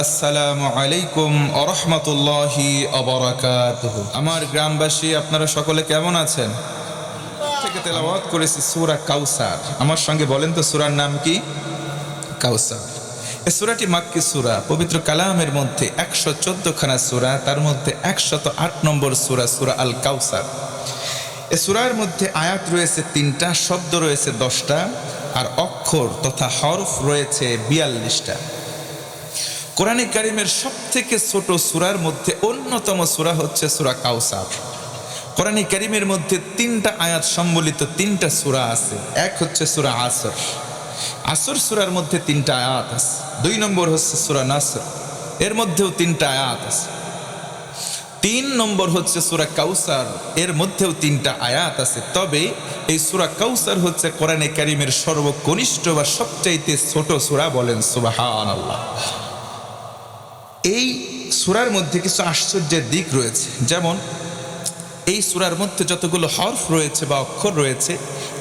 আসসালামু আলাইকুম ওয়া রাহমাতুল্লাহি ওয়া বারাকাতুহু। আমার গ্রামবাসী, আপনারা সকলে কেমন আছেন? থেকে তেলাওয়াত করেছি সূরা কাউসার। আমার সঙ্গে বলেন তো সূরার নাম কি? কাউসার। এই সূরাটি মাক্কি সূরা। পবিত্র কালামের মধ্যে 114 খানা সূরা, তার মধ্যে 108 নম্বর সূরা সূরা আল কাউসার। এই সূরার মধ্যে আয়াত রয়েছে 3টা, শব্দ রয়েছে 10টা, আর অক্ষর তথা হরফ রয়েছে 42টা। কোরআনে কারিমের সবথেকে ছোট সূরার মধ্যে অন্যতম সূরা হচ্ছে সূরা কাউসার। কোরআনে কারিমের মধ্যে 3টা আয়াত সম্বলিত 3টা সূরা আছে। এক হচ্ছে সূরা আসর। আসর সূরার মধ্যে 3টা আয়াত আছে। 2 নম্বর হচ্ছে সূরা নাসর, এর মধ্যেও 3টা আয়াত আছে। 3 নম্বর হচ্ছে সূরা কাউসার, এর মধ্যেও 3টা আয়াত আছে। তবে এই সূরা কাউসার হচ্ছে কোরআনে কারিমের সর্বকনিষ্ঠ বা সবচাইতে ছোট সূরা। বলেন সুবহানাল্লাহ। এই সূরার মধ্যে কিছু আশ্চর্যের দিক রয়েছে। যেমন এই সূরার মধ্যে যতগুলো হরফ রয়েছে বা অক্ষর রয়েছে,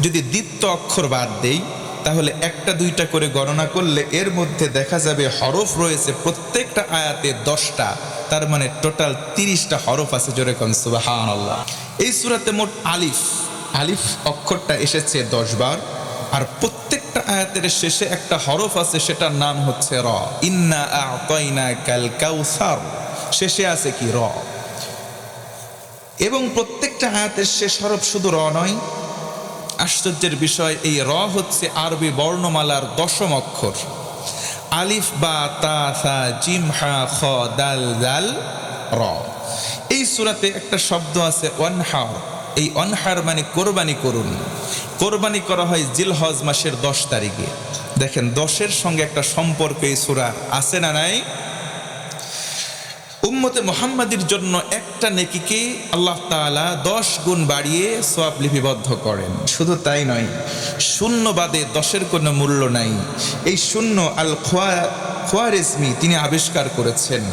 যদি দ্বিতীয় অক্ষর বাদ দেই তাহলে 1টা 2টা করে গণনা করলে এর মধ্যে দেখা যাবে হরফ রয়েছে প্রত্যেকটা আয়াতে 10টা। তার মানে টোটাল 30টা হরফ আছে। জোরে কোন সুবহানাল্লাহ। এই সূরাতে মোট আলিফ অক্ষরটা এসেছে 10 বার, আর প্রত্যেকটা আয়াতের শেষে একটা হরফ আছে, সেটার নাম হচ্ছে র। ইন্না আ'তাইনাকাল কাউসার, শেষে আছে কি? র। এবং প্রত্যেকটা আয়াতের শেষ হরফ শুধু র নয়, আশ্চর্যের বিষয় এই র হচ্ছে আরবি বর্ণমালার 10ম অক্ষর। আলিফ বা তা সা জিম হা খ দাল জাল র। এই সূরাতে একটা শব্দ আছে ওয়ানহার। এই অনহার মানে কোরবানি করুন। কোরবানি করা হয় জিলহজ মাসের 10 তারিখে। দেখেন 10-এর সঙ্গে একটা সম্পর্ক এই সূরা আছে না নাই? উম্মতে মুহাম্মাদির জন্য একটা নেকিকে আল্লাহ তাআলা 10 গুণ বাড়িয়ে সওয়াব লিপিবদ্ধ করেন। শুধু তাই নয়, শূন্য বাদে 10-এর কোনো মূল্য নাই। এই শূন্য আল খোয়ারিজমি তিনি আবিষ্কার করেছেন।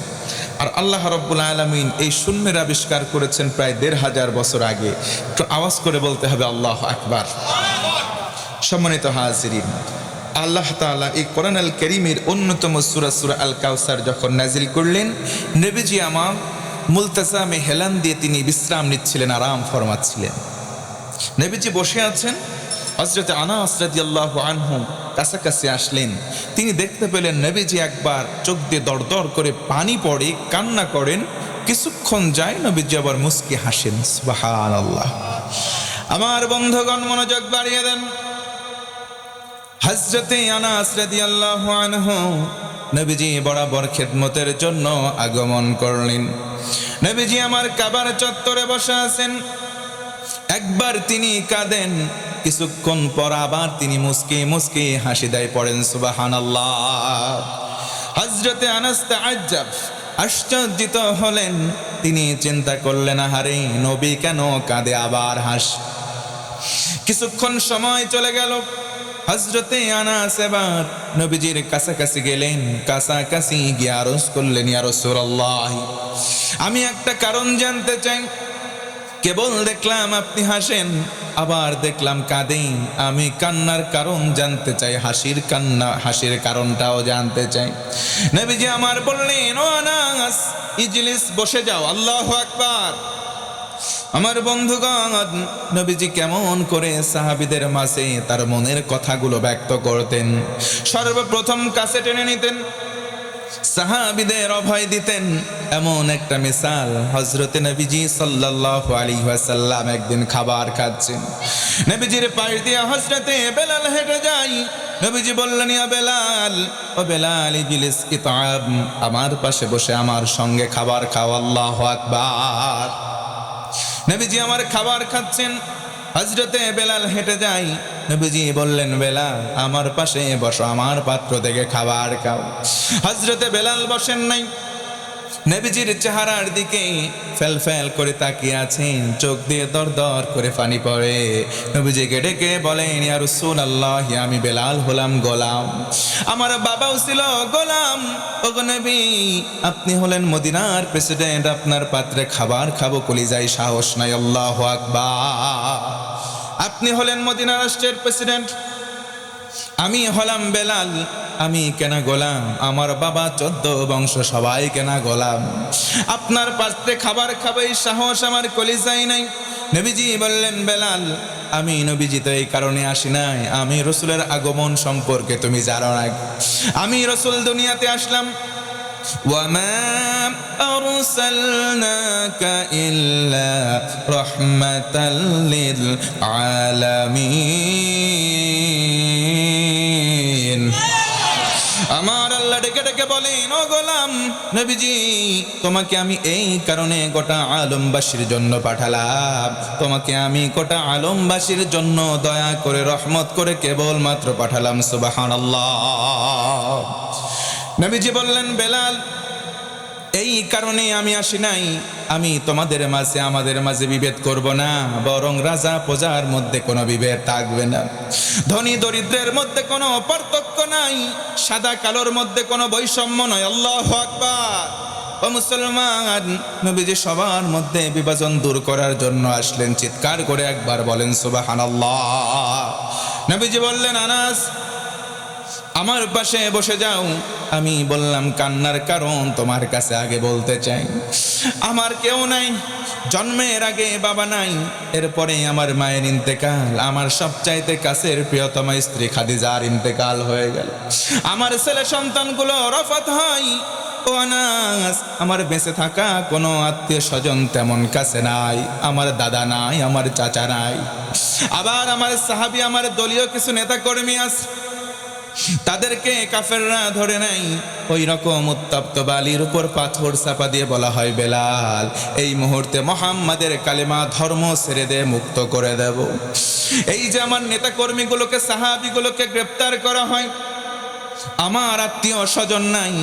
আর আল্লাহ রাব্বুল আলামিন এই শূন্যের আবিষ্কার করেছেন প্রায় 1500 বছর আগে। একটু আওয়াজ করে বলতে হবে আল্লাহু আকবার। সম্মানিত হাজিরিন, আল্লাহ তাআলা এই কোরআন আল কারীমের অন্যতম সূরা সূরা আল কাউসার যখন নাজিল করলেন, নবীজি আমার মুলতাজামে হেলান দিয়ে তিনি বিশ্রাম নিচ্ছিলেন, আরাম ফরমাচ্ছিলেন। নবীজি বসে আছেন, হযরত আনাস রাদিয়াল্লাহু আনহু কাছাকাছি আসলেন। তিনি দেখতে পেলেন নবীজি একবার চোখ দিয়ে দরদর করে পানি পড়ে, কান্না করেন। কিছুক্ষণ যায়, নবীজি আবার মুস্কি হাসেন। সুবহানাল্লাহ। আমার বন্ধুগণ, মনোযোগ বাড়িয়ে দেন। হযরতে আনাস রাদিয়াল্লাহু আনহু নবীজি বরাবর খেদমতের জন্য আগমন করলেন। নবীজি আমার কাবার চত্বরে বসে আছেন। একবার তিনি কাঁদেন, কিছুক্ষণ পর আবার তিনি মুস্কি মুস্কি হাসি দেয়, পড়েন সুবহানাল্লাহ। হযরতে আনাস তাআজ্জাব, আশ্চর্যিত হলেন। তিনি চিন্তা করলেন, আহারে নবী কেন কাঁদে আবার হাস। কিছুক্ষণ সময় চলে গেল। হযরতে আনাস এবার নবীজির কাছাকাছি গেলেন। কাছাকাছি গিয়ে আরজ করলেন, ইয়া রাসূলুল্লাহ, আমি একটা কারণ জানতে চাই। কেবল দেখলাম আপনি হাসেন, আবার দেখলাম কাঁদেন। আমি কান্নার কারণ জানতে চাই, হাসির কারণটাও জানতে চাই। নবীজি আমার বললেন, ও আনাস, ইজলিস, বসে যাও। আল্লাহু আকবার। আমার বন্ধুগণ, নবীজি কেমন করে সাহাবীদের মাঝে তার মনের কথাগুলো ব্যক্ত করতেন। সর্বপ্রথম কাছে টেনে নিতেন, সাহাবীদের অভয় দিতেন। এমন একটা মিসাল, হযরতে নবীজি সাল্লাল্লাহু আলাইহি ওয়াসাল্লাম একদিন খাবার খাচ্ছেন। নবীজির পাশ দিয়ে হযরতে বেলাল হেঁটে যায়। নবীজি বললেন, ইয়া বেলাল, ও বেলাল, ইজলিস ইতআব, আমার পাশে বসে আমার সঙ্গে খাবার খাও। আল্লাহু আকবার। নবীজি আমার খাবার খাচ্ছেন, হযরতে বেলাল হেঁটে যায়। নবীজি বললেন, বেলাল, আমার পাশে বসো, আমার পাত্র থেকে খাবার খাও। হযরতে বেলাল বসেন নাই। নবীজির চেহারার দিকে ফেল করে তাকিয়ে আছেন, চোখ দিয়ে দর দর করে পানি পড়ে। নবীজিকে ডেকে বলেন, ইয়া রাসূলুল্লাহ, আমি বেলাল হলাম গোলাম, আমার বাবাও ছিল গোলাম। ওগো নবী, আপনি হলেন মদিনার প্রেসিডেন্ট, আপনার পাত্রে খাবার খাবো কলিজায় সাহস নাই। আল্লাহু আকবার। আপনি হলেন মদিনা রাষ্ট্রের প্রেসিডেন্ট, আমি হলাম বেলাল, আমি কেনা গোলাম, আমার বাবা 14 বংশ সবাই কেনা গোলাম। আপনার পাত্রে খাবার খাবে এই সাহস আমার কলিজায় নাই। নবীজি বললেন, বেলাল আমি নবীজি তো এই কারণে আসি নাই, আমি রসুলের আগমন সম্পর্কে তুমি জানো না। আমি রসুল দুনিয়াতে আসলাম, وما أرسلناك إلا رحمة للعالمين। আমার আল্লাহ ডেকে ডেকে বলেন, ও গোলাম নবীজি তোমাকে আমি এই কারণে গোটা আলমবাসীর জন্য পাঠালাম, তোমাকে আমি গোটা আলমবাসীর জন্য দয়া করে রহমত করে কেবলমাত্র পাঠালাম। সুবহানাল্লাহ। নবীজি বললেন, বেলাল এই কারণে আমি আসি নাই, আমি তোমাদের মাঝে আমাদের মাঝে বিভেদ করব না, বরং রাজা প্রজার মধ্যে কোনো বিভেদ থাকবে না, ধনী দরিদ্রের মধ্যে কোনো পার্থক্য নাই, সাদা কালোর মধ্যে কোনো বৈষম্য নয়। আল্লাহু আকবার। ও মুসলমান, নবীজি সবার মধ্যে বিভাজন দূর করার জন্য আসলেন। চিৎকার করে একবার বলেন সুবহানাল্লাহ। নবীজি বললেন, আনাস আমার পাশে বসে যাও। আমি বললাম, কান্নার কারণ তোমার কাছে আগে বলতে চাই। আমার কেউ নাই, জন্মের আগে বাবা নাই, এরপরে আমার মায়ের ইন্তেকাল, আমার সবচাইতে কাছের প্রিয়তমা স্ত্রী খাদিজার ইন্তেকাল হয়ে গেল। আমার ছেলে সন্তানগুলো রফত হয়। ও আনাস, আমার বেঁচে থাকা কোনো আত্মীয় স্বজন তেমন কাছে নাই, আমার দাদা নাই, আমার চাচা নাই, আবার আমার সাহাবী, আমার দলীয় কিছু নেতা কর্মী আছে, তাদেরকে কাফেররা ধরে নাই। ওই রকম উত্তপ্ত বালির উপর পাথর চাপা দিয়ে বলা হয়, বেলাল এই মুহূর্তে মুহাম্মাদের কালেমা ধর্ম ছেড়ে দে, মুক্ত করে দেব। এই যে আমার নেতা কর্মীগুলোকে, সাহাবীগুলোকে গ্রেপ্তার করা হয়, আমার আত্মীয় স্বজন নাই,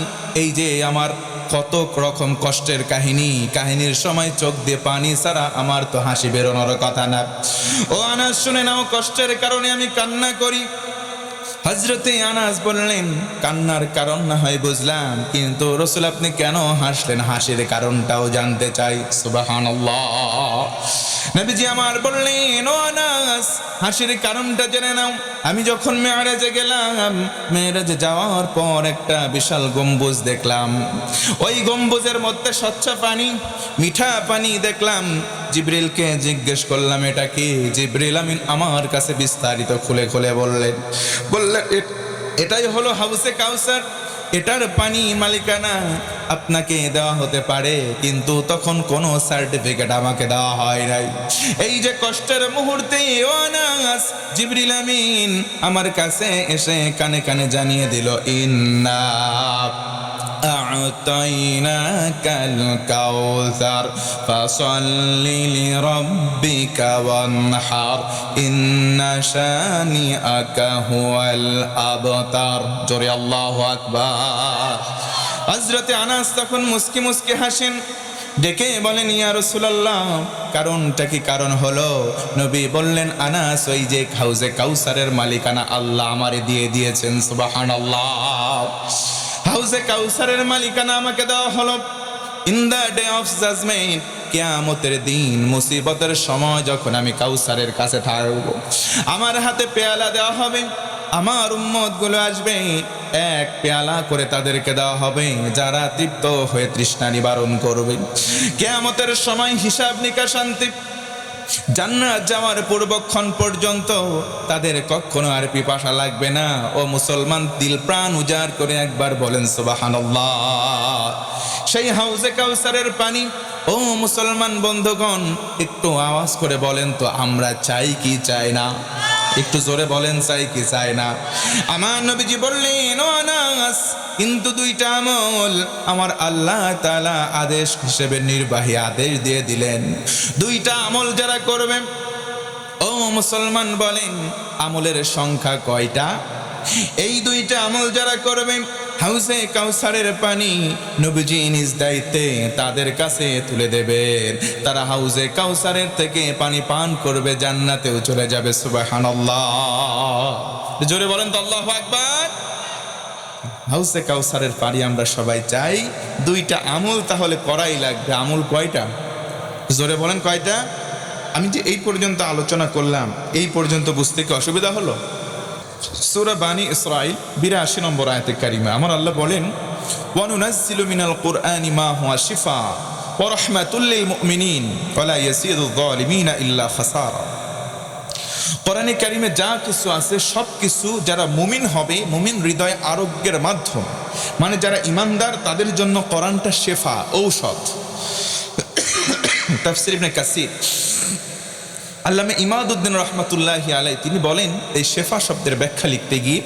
এই যে আমার কত রকম কষ্টের কাহিনীর সময় চোখ দিয়ে পানি ছাড়া আমার তো হাসি বেরোনোর কথা না। ও আনাস শুনে নাও, কষ্টের কারণে আমি কান্না করি। হযরতে আনাস বললেন, কান্নার কারণ না হয় বুঝলাম, কিন্তু রাসূল আপনি কেন হাসলেন, হাসির কারণটাও জানতে চাই। সুবহানাল্লাহ। নবীজি আমার বললেন, ও আনাস হাসির কারণটা জেনে নাও। আমি যখন মেরাজে গেলাম, মেরাজে যাওয়ার পর একটা বিশাল গম্বুজ দেখলাম। ওই গম্বুজের মধ্যে স্বচ্ছ পানি, মিঠা পানি দেখলাম। জিবরিলকে জিজ্ঞেস করলাম, এটা কি? জিবরিল আমিন আমার কাছে বিস্তারিত খুলে খুলে বললেন, এটাই হলো হাউজে কাউসার, এটার পানি মালিকানা আপনাকে দেওয়া হতে পারে, কিন্তু তখন কোনো সার্টিফিকেট আমাকে দেওয়া হয় নাই। এই যে কষ্টের মুহূর্তে ও আনাস, জিবরিল আমিন আমার কাছে এসে কানে কানে জানিয়ে দিল, ইন্না আ'তাইনাকাল কাউসার ফাসাল্লি লিরাব্বিকা ওয়ানহার ইন্না শানিআকা হুয়াল আবতার। জোরে আল্লাহু আকবার। হযরতে আনাস তখন মুস্কি মুস্কি হাসেন, ডেকে বলেন, ইয়া রাসূলুল্লাহ কারণটা কি? কারণ হলো, নবী বললেন, আনাস ওই যে হাউজে কাউসারের মালিকানা আল্লাহ আমারে দিয়ে দিয়েছেন। সুবহানাল্লাহ। হাউজে কাউসারের মালিকানা আমাকে দেওয়া হলো in the day of judgement, কিয়ামতের দিন, মুসিবতের সময় যখন আমি কাউসারের কাছে থাকবো, আমার হাতে পেয়ালা দেওয়া হবে, আমার উম্মতগুলো আসবে, এক পেয়ালা করে তাদেরকে দেওয়া হবে, যারা তৃপ্ত হয়ে তৃষ্ণা নিবারণ করবে। কিয়ামতের সময় হিসাব নিকাশ শান্তি, জান্নাত যাওয়ার পূর্বক্ষণ পর্যন্ত তাদের কখনো আর পিপাসা লাগবে না। ও মুসলমান, দিল প্রাণ উজাড় করে একবার বলেন সুবহানাল্লাহ। সেই হাউজে কাউসারের পানি, ও মুসলমান বন্ধুগণ একটু আওয়াজ করে বলেন তো, আমরা চাই কি চাই না? একটু জোরে বলেন, চাই কি চাই না? আমার নবীজি বললেন, ও আনাস কিন্তু দুইটা আমল আমার আল্লাহ তাআলা আদেশ হিসেবে নির্বাহী আদেশ দিয়ে দিলেন। দুইটা আমল যারা করবে, ও মুসলমান বলেন আমলের সংখ্যা কয়টা? এই দুইটা আমল যারা করবে, হাউজে কাউসারের পানি নবীজি নিজ দায়িত্বে তাদের কাছে তুলে দেবেন, তারা হাউজে কাউসারের থেকে পানি পান করবে, জান্নাতেও চলে যাবে। সুবহানাল্লাহ। জোরে বলেন তো আল্লাহু আকবার। হাউজে কাউসারের পানি আমরা সবাই চাই, দুইটা আমল তাহলে করাই লাগবে। আমল কয়টা? জোরে বলেন কয়টা? আমি যে এই পর্যন্ত আলোচনা করলাম, এই পর্যন্ত বুঝতে কি অসুবিধা হলো? সূরা বানি ইসরাঈল 82 নম্বর আয়াতে কারিমা আমার আল্লাহ বলেন, ওয়া নুনাজ্জিলু মিনাল কুরআনি মা হুয়া শিফা ওয়া রাহমাতুল লিল মুমিনিন ওয়া লা ইয়াজিদুয যালিমিনা ইল্লা খাসারা। কোরআনে কারিমে যা কিছু আছে সব কিছু যারা মুমিন হবে, মুমিন হৃদয় আরোগ্যের মাধ্যম, মানে যারা ইমানদার তাদের জন্য কোরআনটা শেফা, ঔষধ। তাফসীর ইবনে কাসির আল্লামা ইমাদউদ্দিন রাহমাতুল্লাহি আলাইহি তিনি বলেন, এই শেফা শব্দের ব্যাখ্যা লিখতে গিয়ে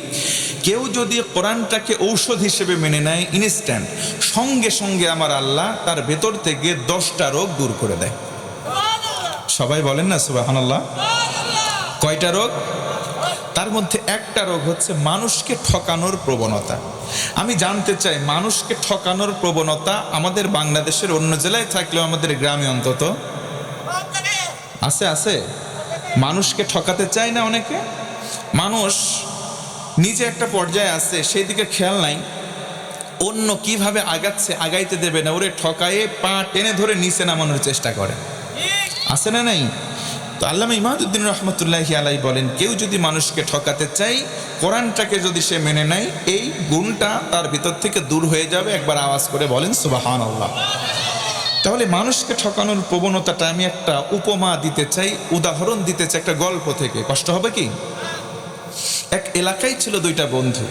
কেউ যদি কোরআনটাকে ঔষধ হিসেবে মেনে নেয়, ইনস্ট্যান্ট সঙ্গে সঙ্গে আমার আল্লাহ তার ভেতর থেকে 10টা রোগ দূর করে দেয়। সবাই বলেন না সুবহানাল্লাহ। কয়টা রোগ? তার মধ্যে একটা রোগ হচ্ছে মানুষকে ঠকানোর প্রবণতা। আমি জানতে চাই, মানুষকে ঠকানোর প্রবণতা আমাদের বাংলাদেশের অন্য জেলায় থাকলেও আমাদের গ্রামে অন্তত আছে। মানুষকে ঠকাতে চায় না অনেকে। মানুষ নিজে একটা পর্যায়ে আছে, সেই দিকে খেয়াল নাই, অন্য কিভাবে আগাচ্ছে আগাইতে দেবে না, ওরে ঠকায়ে পা টেনে ধরে নিচে নামানোর চেষ্টা করে। আছে না নাই? তো আল্লামা ইমাদউদ্দিন রাহমাতুল্লাহি আলাইহি বলেন, কেউ যদি মানুষকে ঠকাতে চাই, কোরআনটাকে যদি সে মেনে নেয়, এই গুণটা তার ভিতর থেকে দূর হয়ে যাবে। একবার আওয়াজ করে বলেন সুবহানাল্লাহ। তাহলে মানুষকে ঠকানোর প্রবণতাটা আমি একটা উপমা দিতে চাই, উদাহরণ দিতে চাই একটা গল্প থেকে। কষ্ট হবে কি? এক এলাকায় ছিল 2টা বন্ধু,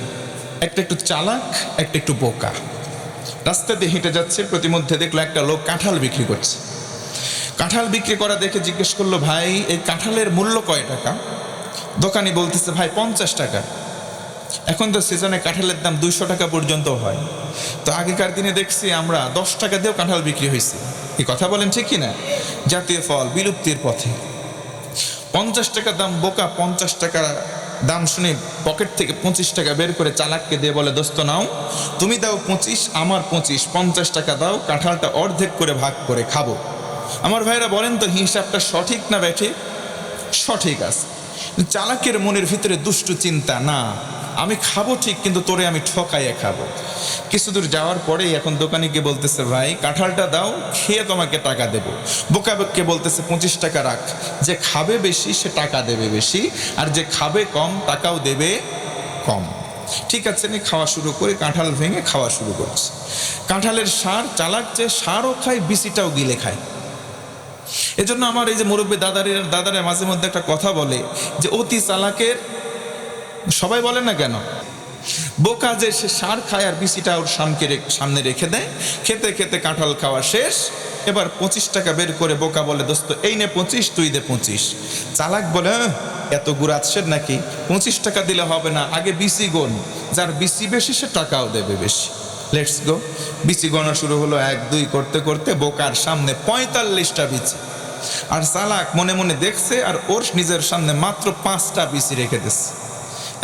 একটা একটু চালাক, একটা একটু বোকা। রাস্তা দিয়ে হেঁটে যাচ্ছে, প্রতিমধ্যে দেখলো একটা লোক কাঁঠাল বিক্রি করছে। কাঁঠাল বিক্রি করা দেখে জিজ্ঞেস করলো, ভাই এই কাঁঠালের মূল্য কয় টাকা? দোকানি বলতেছে, ভাই 50 টাকা। এখন তো সিজনে কাঁঠালের দাম 200 টাকা পর্যন্ত হয়। তো আগেকার দিনে দেখছি আমরা 10 টাকা দিয়েও কাঁঠাল বিক্রি হয়েছে। এই কথা বলেন ঠিক কিনা? জাতীয় ফল বিলুপ্তির পথে। 50 টাকা দাম। বোকা 50 টাকা দাম শুনে পকেট থেকে 25 টাকা বের করে চালাককে দিয়ে বলে, দোস্ত নাও, তুমি দাও 25, আমার 25, 50 টাকা দাও, কাঁঠালটা অর্ধেক করে ভাগ করে খাবো। আমার ভাইরা বলেন তো, হিসাবটা সঠিক না ব্যাঠিক? সঠিক আছে। চালাকের মনের ভিতরে দুষ্টু চিন্তা, না আমি খাবো ঠিক, কিন্তু তোরে আমি ঠকাইয়ে খাবো। কিছু দূর যাওয়ার পরেই এখন দোকানিকে বলতেছে, ভাই কাঁঠালটা দাও, খেয়ে তোমাকে টাকা দেবো। বোকাকে বলতেছে 25 টাকা রাখ, যে খাবে বেশি সে টাকা দেবে বেশি, আর যে খাবে কম টাকাও দেবে কম। ঠিক আছে, নি খাওয়া শুরু করে কাঁঠাল ভেঙে খাওয়া শুরু করছে। কাঁঠালের সার, চালাক যে সারও খায়, বিচিটাও গিলে খায়। এজন্য আমার এই যে মুরব্বী দাদারা মাঝে মধ্যে একটা কথা বলে যে অতি চালাকের, সবাই বলে না কেন, বোকা যে সে সার খায় আর বিচিটা ওর সামনে রেখে দেয়। খেতে খেতে কাঁঠাল খাওয়া শেষ, এবার 25 টাকা বের করে বোকা বলে, দোস্ত এই নে 25, তুই দে 25। চালাক বলে, এত গুড়াচ্ছেন নাকি, 25 টাকা দিলে হবে না, আগে বিচি গোন, যার বিচি বেশি সে টাকাও দেবে বেশি। Let's go. বিচি গোনা শুরু হলো, 1 2 করতে করতে বোকার সামনে 45টা বিচি, আর চালাক মনে মনে দেখছে আর ওর নিজের সামনে মাত্র 5টা বিচি রেখে দিচ্ছে।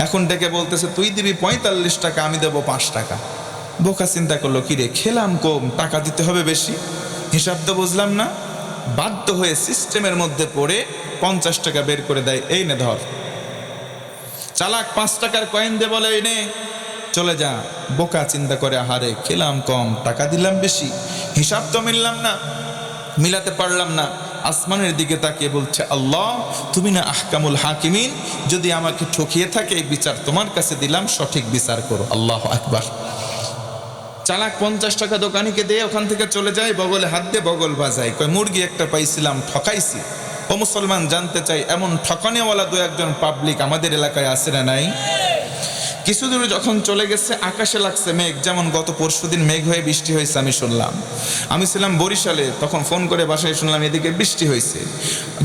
এখন ডেকে বলতেছে, তুই দিবি 45 টাকা, আমি দেবো 5 টাকা। বোকা চিন্তা করলো, কিরে খেলাম কম, টাকা দিতে হবে বেশি, হিসাব তো বুঝলাম না। বাধ্য হয়ে সিস্টেমের মধ্যে পড়ে 50 টাকা বের করে দেয়, এই নে ধর। চালাক 5 টাকার কয়েন দে বলে, এই নে চলে যা। বোকা চিন্তা করে, আহারে খেলাম কম, টাকা দিলাম বেশি, হিসাব তো মিলাতে পারলাম না। আসমানের দিকে তাকিয়ে বলছে, আল্লাহ তুমি না আহকামুল হাকিমিন, যদি আমাকে ঠকিয়ে থাকে এই বিচার তোমার কাছে দিলাম, সঠিক বিচার করো। আল্লাহু আকবার। চালাক 50 টাকা দোকানিকে দিয়ে ওখান থেকে চলে যায়, বগলে হাত দিয়ে বগল বাজায়, কয় মুরগি একটা পাইছিলাম, ঠকাইছি। ও মুসলমান, জানতে চাই এমন ঠকানিওয়ালা 2-1 পাবলিক আমাদের এলাকায় আছে না নাই? কিছু দূরে যখন চলে গেছে, আকাশে লাগছে মেঘ, যেমন গত পরশুদিন মেঘ হয়ে বৃষ্টি হয়েছে। আমি শুনলাম, আমি ছিলাম বরিশালে, তখন ফোন করে বাসায় শুনলাম এদিকে বৃষ্টি হয়েছে।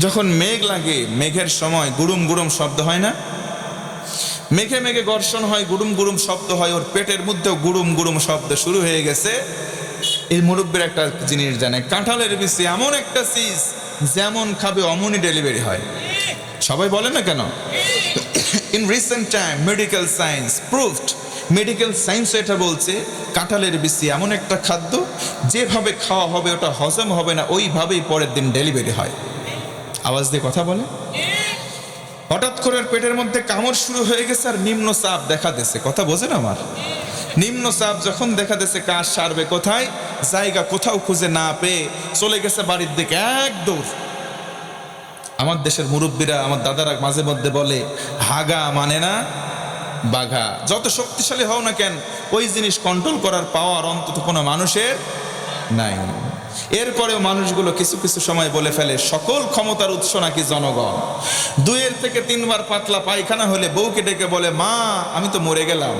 যখন মেঘ লাগে, মেঘের সময় গুড়ুম গুড়ুম শব্দ হয় না? মেঘে মেঘে ঘর্ষণ হয়, গুড়ুম গুড়ুম শব্দ হয়, ওর পেটের মধ্যেও গুড়ুম গুড়ুম শব্দ শুরু হয়ে গেছে। এই মুরব্বীর একটা জিনিস জানে, কাঁঠালের বিচি এমন একটা চিজ, যেমন খাবে অমনই ডেলিভারি হয়। সবাই বলে না কেন? In recent time, medical science proved, medical science এটা বলছে, কাঁঠালের বিচি এমন একটা খাদ্য, যেভাবে খাওয়া হবে ওটা হজম হবে না, ওইভাবেই পরের দিন ডেলিভারি হয়। আওয়াজ দিয়ে কথা বলে। হঠাৎ করে পেটের মধ্যে কামড় শুরু হয়ে গেছে, আর নিম্ন চাপ দেখা দিয়েছে। কথা বোঝেন আমার? নিম্ন চাপ যখন দেখা দিয়েছে, কাজ সারবে কোথায়, জায়গা কোথাও খুঁজে না পেয়ে চলে গেছে বাড়ির দিকে, এক দৌড়। আমার দেশের মুরব্বীরা, আমার দাদারা মাঝে মধ্যে বলে, হাগা মানে না বাঘা। যত শক্তিশালী হও না কেন, ওই জিনিস কন্ট্রোল করার পাওয়ার অন্তত কোনো মানুষের নাই। এরপরেও মানুষগুলো কিছু কিছু সময় বলে ফেলে সকল ক্ষমতার উৎস নাকি জনগণ। 2 থেকে 3 বার পাতলা পায়খানা হলে বউকে ডেকে বলে, মা আমি তো মরে গেলাম।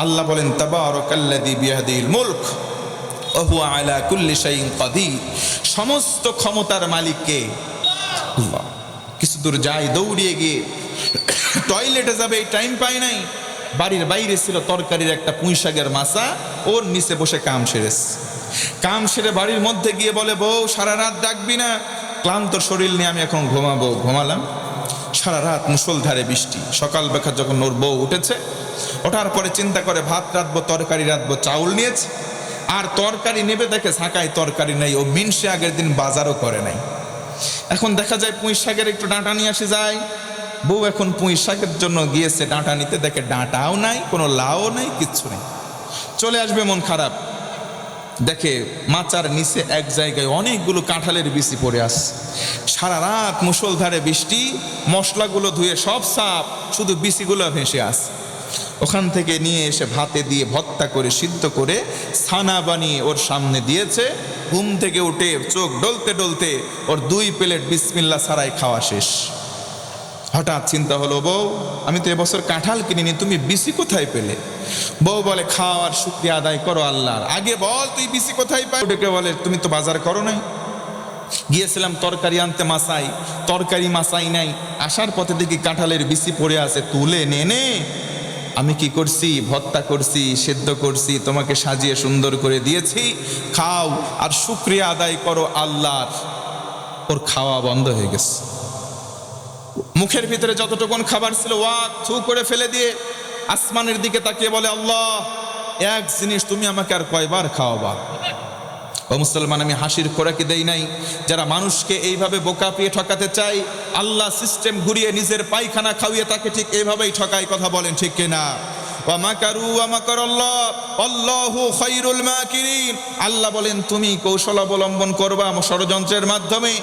আল্লাহ বলেন, তাবারাকাল্লাযী বিয়াদিল মুলক ওয়া হুয়া আলা কুল্লি শাইইন কাদির। সমস্ত ক্ষমতার মালিক কে? আল্লাহ। কিছু দূর যায়, দৌড়িয়ে গিয়ে টয়লেটে যাবে, এই টাইম পায় নাই। বাড়ির বাইরে ছিল তরকারির একটা পুঁই শাকের মাছা, ওর নিচে বসে কাম সেরেছে। কাম সেরে বাড়ির মধ্যে গিয়ে বলে, বউ সারা রাত ডাকবি না, ক্লান্ত শরীর নিয়ে আমি এখন ঘুমাবো। ঘুমালাম। সারা রাত মুষলধারে বৃষ্টি। সকাল বেলা যখন ওর বউ উঠেছে, ওঠার পরে চিন্তা করে ভাত রাঁধবো, তরকারি রাঁধবো, চাউল নিয়েছে। আর তরকারি নেবে, দেখে ঝাঁকায় তরকারি নেই। ও মিনসে আগের দিন বাজারও করে নাই। এখন দেখা যায় পুঁই শাকের একটু ডাঁটা নিয়ে আসে যায়। বউ এখন পুঁই শাকের জন্য গিয়েছে ডাঁটা নিতে, দেখে ডাঁটাও নাই, কোনো লাউ নাই, কিচ্ছু নেই। চলে আসবে, মন খারাপ। দেখে মাচার নিচে এক জায়গায় অনেকগুলো কাঁঠালের বিচি পড়ে আসছে। সারা রাত মুষলধারে বৃষ্টি, মশলাগুলো ধুয়ে সব সাফ, শুধু বিচিগুলো ভেসে আসছে। ওখান থেকে নিয়ে এসে ভাতে দিয়ে ভর্তা করে সিদ্ধ করে ছানা বানিয়ে ওর সামনে দিয়েছে। ঘুম থেকে উঠে চোখ ডলতে ডলতে ওর 2 প্লেট বিসমিল্লাহ ছাড়াই খাওয়া শেষ। হঠাৎ চিন্তা হলো, বউ আমি তো এবছর কাঁঠাল কিনিনি, তুমি বিচি কোথায় পেলে? বউ বলে, খাওয়ার শুকরিয়া আদায় করো আল্লাহর, আগে বল তুই বিচি কোথায় পাই? ডেকে বলে, তুমি তো বাজার করো নাই। গিয়েছিলাম তরকারি আনতে মাসাই, তরকারি মাসাই নাই। আসার পথে দেখি কাঁঠালের বিচি পড়ে আছে, তুলে নে। আমি কি করছি? ভর্তা করছি, সেদ্ধ করছি, তোমাকে সাজিয়ে সুন্দর করে দিয়েছি, খাও আর শুকরিয়া আদায় করো আল্লাহর। ওর খাওয়া বন্ধ হয়ে গেছে। মুখের ভিতরে যতটুকুন খাবার ছিল ওয়াক থু করে ফেলে দিয়ে আসমানের দিকে তাকিয়ে বলে, আল্লাহ এক জিনিস তুমি আমাকে আর কয়বার খাওয়াবা? ও মুসলমান, আমি হাসির খোরাকি দেই নাই। যারা মানুষকে এইভাবে বোকা পেয়ে ঠকাতে চায়, আল্লাহ সিস্টেম ঘুরিয়ে নিজের পায়খানা খাওয়িয়ে তাকে ঠিক এইভাবেই ঠকায়। কথা বলেন ঠিক কিনা? ওয়া মাকারু ওয়া মাকারাল্লাহ আল্লাহু খায়রুল মাকিরিন। আল্লাহ বলেন, তুমি কৌশল অবলম্বন করবা ষড়যন্ত্রের মাধ্যমে,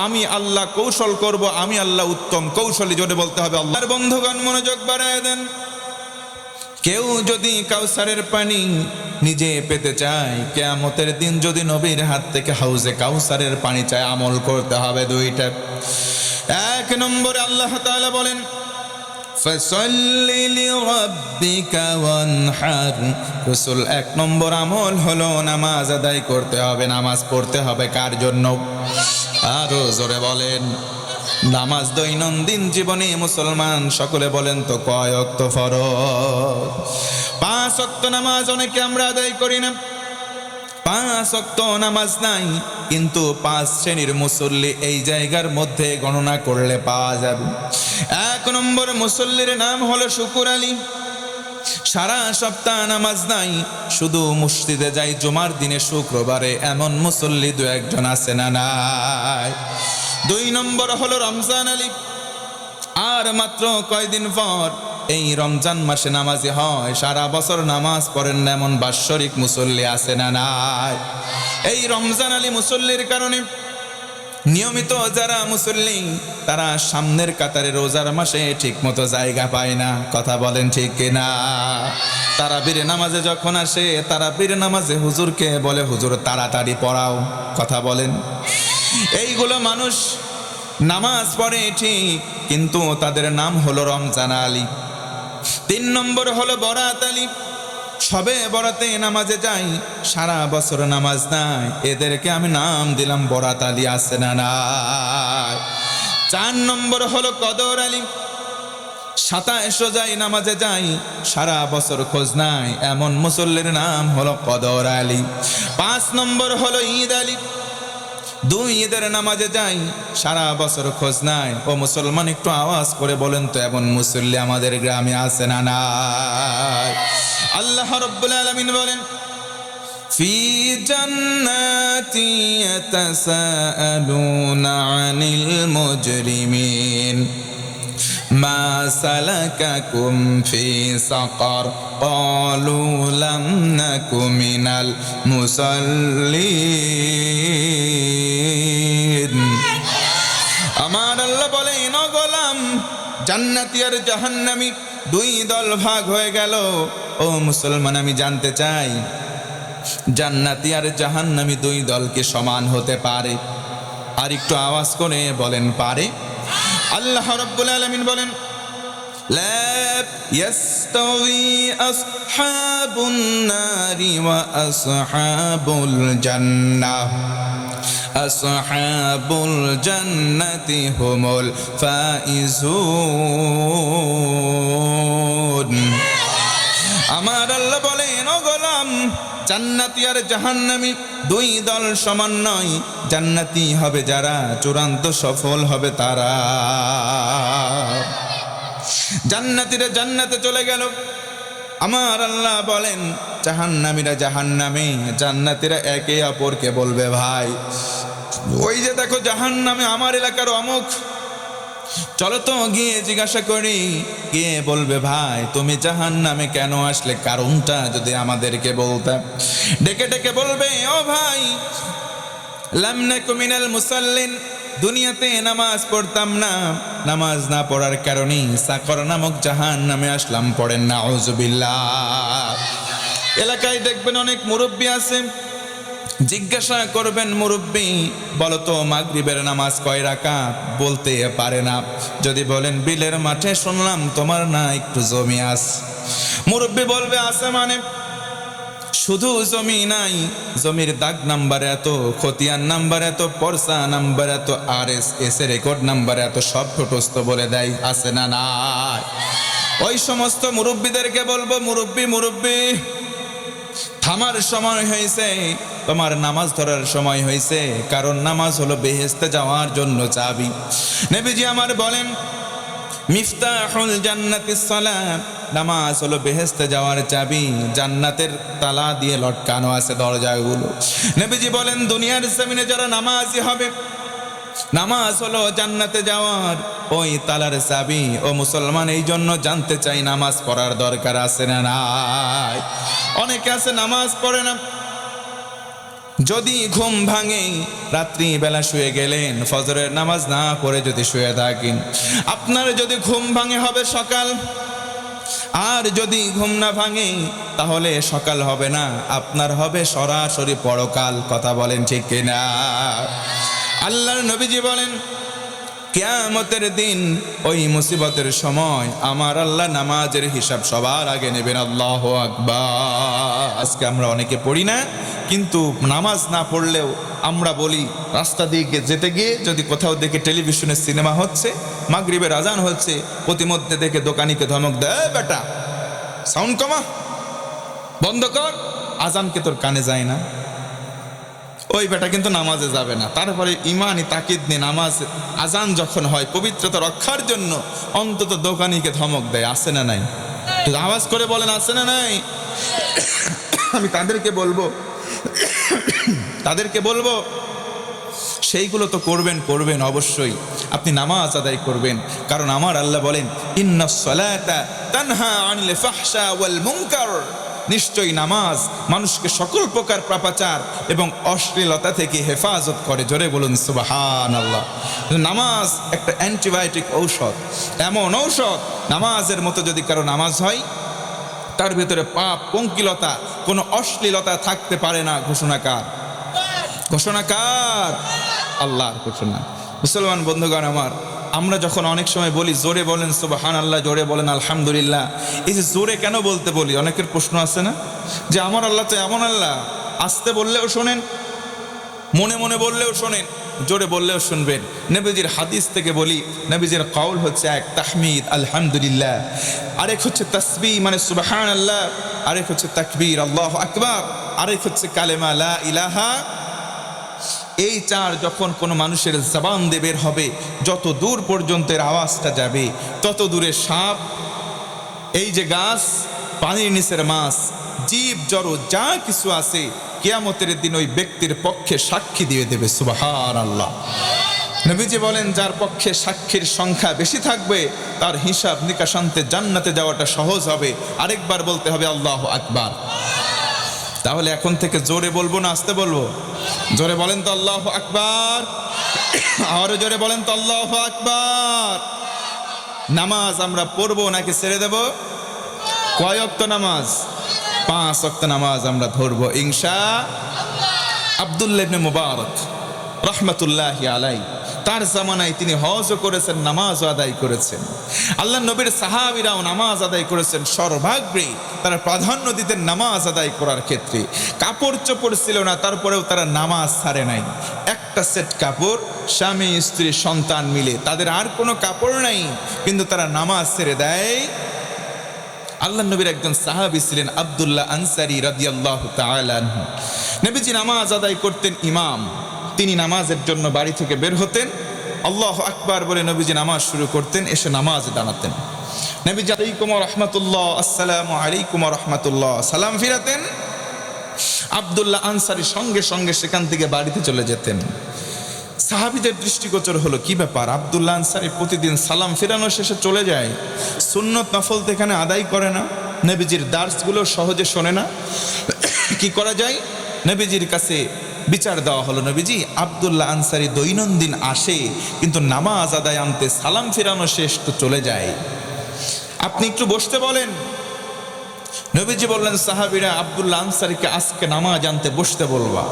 আমি আল্লাহ কৌশল করব, আমি আল্লাহ উত্তম কৌশলী। জোরে বলতে হবে আল্লাহর। বন্ধুগণ মনোযোগ বাড়ায় দেন। কেউ যদি কাউসারের পানি নিজে পেতে চায়, কিয়ামতের দিন যদি নবীর হাত থেকে হাউজে কাউসারের পানি চায়, আমল করতে হবে 2টা। 1 নম্বরে আল্লাহ তাআলা বলেন, ফাসাল্লি লিরাব্বিকা ওয়ানহার। রাসূল 1 নম্বর আমল হলো নামাজ আদায় করতে হবে। নামাজ পড়তে হবে কার জন্য? আরো জোরে বলেন। নামাজ দৈনন্দিন জীবনে মুসলমান সকলে বলেন তো কয় ওয়াক্ত ফরজ? 5 ওয়াক্ত নামাজ অনেকে আমরা আদায় করি না। 5 ওয়াক্ত নামাজ নাই, কিন্তু 5 শ্রেণীর মুসল্লি এই জায়গার মধ্যে গণনা করলে পাওয়া যাবে। 1 নম্বর মুসল্লির নাম হলো শুকুর আলী। সারা সপ্তাহ নামাজ নাই, শুধু মসজিদে যাই জুমার দিনে শুক্রবারে, এমন মুসল্লি 2-1 জন আছে না নাই? 2 নম্বর হলো রমজান আলী। আর মাত্র কয়দিন পর এই রমজান মাসে নামাজি হয়, সারা বছর নামাজ পড়েন না এমন বাৎসরিক মুসল্লি আছে না নাই? এই রমজান আলী মুসল্লির কারণে নিয়মিত যারা মুসল্লি, তারা সামনের কাতারে রোজার মাসে ঠিক মতো জায়গা পায় না। কথা বলেন ঠিক কিনা? তারাবির নামাজে যখন আসে, তারাবির নামাজে হুজুরকে বলে, হুজুর তাড়াতাড়ি পড়াও। কথা বলেন। এইগুলো মানুষ নামাজ পড়ে ঠিক, কিন্তু তাদের নাম হলো রমজান আলী। 3 নম্বর হলো বরাত আলী। সবে বরাতে নামাজে যাই, সারা বছর নামাজ নাই, এদেরকে আমি নাম দিলাম বরাত আলী। আছে না নাই? 4 নম্বর হলো কদর আলী। 27 রোজায় নামাজে যাই, সারা বছর খোঁজ নাই, এমন মুসল্লির নাম হলো কদর আলী। 5 নম্বর হলো ঈদ আলী। 2 ঈদের নামাজে যাই, সারা বছর খোঁজ নাই। ও মুসলমান, একটু আওয়াজ করে বলেন তো এমন মুসল্লি আমাদের গ্রামে আছে না নাই? আল্লাহ রাব্বুল আলামিন বলেন, ফি জান্নাতি ইয়াতাসাআলুনা আনিল মুজরিমিন মা সালাকাকুম ফি সাকার ক্বালু লাম নাকু মিনাল মুসাল্লিন। আমার আল্লাহ বলেন, ও গোলাম, জান্নাতি আর জাহান্নামী দুই দল ভাগ হয়ে গেল। ও মুসলমান, আমি জানতে চাই জান্নাতি আর জাহান্নামী দুই দলকে সমান হতে পারে? আর একটু আওয়াজ করে বলেন, পারে? আল্লাহ রাব্বুল আলামিন বলেন, লা ইয়াস্তাওয়ি আসহাবুন নারি ওয়া আসহাবুল জান্নাহ, আসহাবুল জান্নাতি হুমুল ফাইজুন। আমার আল্লাহ বলেন, ও গোলাম, জান্নাতি আর জাহান্নামী দুই দল সমান নয়। জান্নাতি হবে যারা, চূড়ান্ত সফল হবে তারা। জান্নাতীরা জান্নাতে চলে গেল। আমার আল্লাহ বলেন, জাহান্নামীরা জাহান্নামে। জান্নাতীরা একে অপরকে বলবে, ভাই ওই যে দেখো জাহান্নামে আমার এলাকার অমুক, চলো তো গিয়ে জিজ্ঞাসা করি। গিয়ে বলবে, ভাই তুমি জাহান্নামে কেন আসলে, কারণটা যদি আমাদেরকে বলতে। ডেকে ডেকে বলবে, ও ভাই, লাম নাকু মিনাল মুসাল্লিন, দুনিয়াতে নামাজ পড়তাম না, নামাজ না পড়ার কারণে সাকর নামক জাহান্নামে আসলাম। পড়েন নাউযুবিল্লাহ। এলাকায় দেখবেন অনেক মুরব্বী আছে, জিজ্ঞাসা করবেন, মুরব্বী বলো তো মাগরিবের নামাজ কয় রাকাত? বলতে পারে না। যদি বলেন বিলের মাঠে শুনলাম তোমার না একটু জমি আছে, মুরব্বী বলবে আছে মানে? শুধু জমি নাই, জমির দাগ নাম্বার এত, খতিয়ান নাম্বার এত, পরসা নাম্বার এত, RSS এর রেকর্ড নাম্বার এত, সব ঠোঁটস্থ বলে দেয়। আছে না নাই? ওই সমস্ত মুরব্বীদেরকে বলবো, মুরব্বী মুরব্বী থামার সময় হয়েছে, তোমার নামাজ ধরার সময় হয়েছে। কারণ নামাজ হলো বেহেশতে যাওয়ার জন্য চাবি। নবীজি আমার বলেন, মিফতাহুল জান্নাতিস সালাত, নামাজ হলো বেহেশতে যাওয়ার চাবি। জান্নাতের তালা দিয়ে লটকানো আছে দরজাগুলো। নবীজি বলেন, দুনিয়ার জমিনে যারা নামাজি হবে, নামাজ হলো জান্নাতে যাওয়ার ওই তালার চাবি। ও মুসলমান, এই জন্য জানতে চাই নামাজ পড়ার দরকার আছে না নাই? অনেকে আছে নামাজ পড়ে না। যদি ঘুম ভাঙে, রাত্রি বেলা শুয়ে গেলেন, ফজরের নামাজ না পড়ে যদি শুয়ে থাকেন, আপনার যদি ঘুম ভাঙে হবে সকাল। আর যদি ঘুম না ভাঙে তাহলে সকাল হবে না, আপনার হবে সরাসরি পরকাল। কথা বলেন ঠিক কিনা? আল্লাহর নবীজি বলেন, কিয়ামতের দিন ওই মুসিবতের সময় আমার আল্লাহ নামাজের হিসাব সবার আগে নেবেন। আল্লাহু আকবার। আজকে আমরা অনেকে পড়ি না, কিন্তু নামাজ না পড়লেও আমরা বলি, রাস্তা দিয়ে যেতে গিয়ে যদি কোথাও দেখে টেলিভিশনে সিনেমা হচ্ছে, মাগরিবের আজান হচ্ছে, প্রতিমধ্যে দেখে দোকানিকে ধমক দেয়, বেটা সাউন্ড কমা, বন্ধ কর, আজানকে তোর কানে যায় না। ওই বেটা কিন্তু নামাজে যাবে না। তারপরে ইমানই তাকিদ নিয়ে নামাজ আজান যখন হয়, পবিত্রতা রক্ষার জন্য অন্তত দোকানিকে ধমক দেয়। আছে না নাই? আওয়াজ করে বলেন, আছে না নাই? আমি তাদেরকে বলবো সেইগুলো তো করবেন অবশ্যই। আপনি নামাজ আদায় করবেন, কারণ আমার আল্লাহ বলেন, ইন্নাস সালাতা তানহা আনিল ফাহশা ওয়াল মুনকার, নিশ্চয়ই নামাজ মানুষকে সকল প্রকার পাপাচার এবং অশ্লীলতা থেকে হেফাজত করে। জোরে বলুন সুবহানাল্লাহ। নামাজ একটা অ্যান্টিবায়োটিক ঔষধ, এমন ঔষধ, নামাজের মতো যদি কারো নামাজ হয়, তার ভিতরে পাপ, পঙ্কিলতা, কোনো অশ্লীলতা থাকতে পারে না। ঘোষণাকার আল্লাহর ঘোষণা। মুসলমান বন্ধুগণ আমার, আমরা যখন অনেক সময় বলি জোরে বলেন সুবহানাল্লাহ, জোরে বলেন আলহামদুলিল্লাহ, এই যে জোরে কেন বলতে বলি, অনেকের প্রশ্ন আছে না, যে আমার আল্লাহ তো এমন আল্লাহ, আস্তে বললেও শোনেন, মনে মনে বললেও শোনেন, জোরে বললেও শুনবেন। নবীজির হাদিস থেকে বলি, নবীজির কওল হচ্ছে এক তাহমিদ আলহামদুলিল্লাহ, আরেক হচ্ছে তাসবিহ মানে সুবহানাল্লাহ, আরেক হচ্ছে তাকবীর আল্লাহু আকবার, আরেক হচ্ছে কালেমা লা ইলাহা। এই চার যখন কোনো মানুষের জবান দিয়ে বের হবে, যত দূর পর্যন্ত এর আওয়াজটা যাবে, তত দূরে সাপ, এই যে গাছ, পানির নিচের মাছ, জীব জড় যা কিছু আছে, কিয়ামতের দিন ওই ব্যক্তির পক্ষে সাক্ষী দিয়ে দেবে। সুবহানাল্লাহ। নবীজি বলেন, যার পক্ষে সাক্ষীর সংখ্যা বেশি থাকবে, তার হিসাব নিকাশান্তে জান্নাতে যাওয়াটা সহজ হবে। আরেকবার বলতে হবে আল্লাহু আকবার। তাহলে এখন থেকে জোরে বলবো না আস্তে বলবো? জোরে বলেন তো আল্লাহু আকবার, আরো জোরে বলেন তো আল্লাহু আকবার। নামাজ আমরা পড়বো নাকি ছেড়ে দেব? কয় ওয়াক্ত নামাজ? 5 ওয়াক্ত নামাজ আমরা ধরবো ইনশাআল্লাহ। আব্দুল্লাহ ইবনে মুবারক রাহমাতুল্লাহি আলাইহি, তার জামানায় তিনি হজও করেছেন, নামাজও আদায় করেছেন। আল্লাহ নবীর সাহাবীরাও নামাজ আদায় করেছেন। সর্বাগ্রে তারা প্রাধান্য দিতেন নামাজ আদায় করার ক্ষেত্রে। কাপড় চোপড় ছিল না, তারপরেও তারা নামাজ ছাড়ে নাই। একটা সেট কাপড়, স্বামী স্ত্রী সন্তান মিলে, তাদের আর কোনো কাপড় নাই, কিন্তু তারা নামাজ ছেড়ে দেয়। আল্লাহ নবীর একজন সাহাবী ছিলেন আব্দুল্লাহ আনসারী রাদিয়াল্লাহু তাআলা আনহু। নবীজি নামাজ আদায় করতেন, ইমাম। তিনি নামাজের জন্য বাড়ি থেকে বের হতেন, আল্লাহু আকবার বলে নবীজি নামাজ শুরু করতেন, এসে নামাজে দাঁড়াতেন। নবীজি আলাইকুম ওয়া রাহমাতুল্লাহ, আসসালামু আলাইকুম ওয়া রাহমাতুল্লাহ সালাম ফিরাতেন। আব্দুল্লাহ আনসারী সঙ্গে সঙ্গে সেখান থেকে বাড়িতে চলে যেতেন। সাহাবীদের দৃষ্টিগোচর হলো, কি ব্যাপার, আব্দুল্লাহ আনসারী প্রতিদিন সালাম ফিরানো শেষে চলে যায়, সুন্নত নফল তো এখানে আদায় করে না, নবীজির দার্সগুলো সহজে শোনে না, কি করা যায়? নবীজির কাছে বিচার দেওয়া হলো, নবীজি আব্দুল্লাহ আনসারী দৈনন্দিন আসে, কিন্তু নামাজ আদায় আনতে সালাম ফিরানো শেষ তো চলে যায়, আপনি একটু বসতে বলেন। নবীজি বললেন, সাহাবীরা আব্দুল্লাহ আনসারীকে আজকে নামাজ আনতে বসতে বলবা।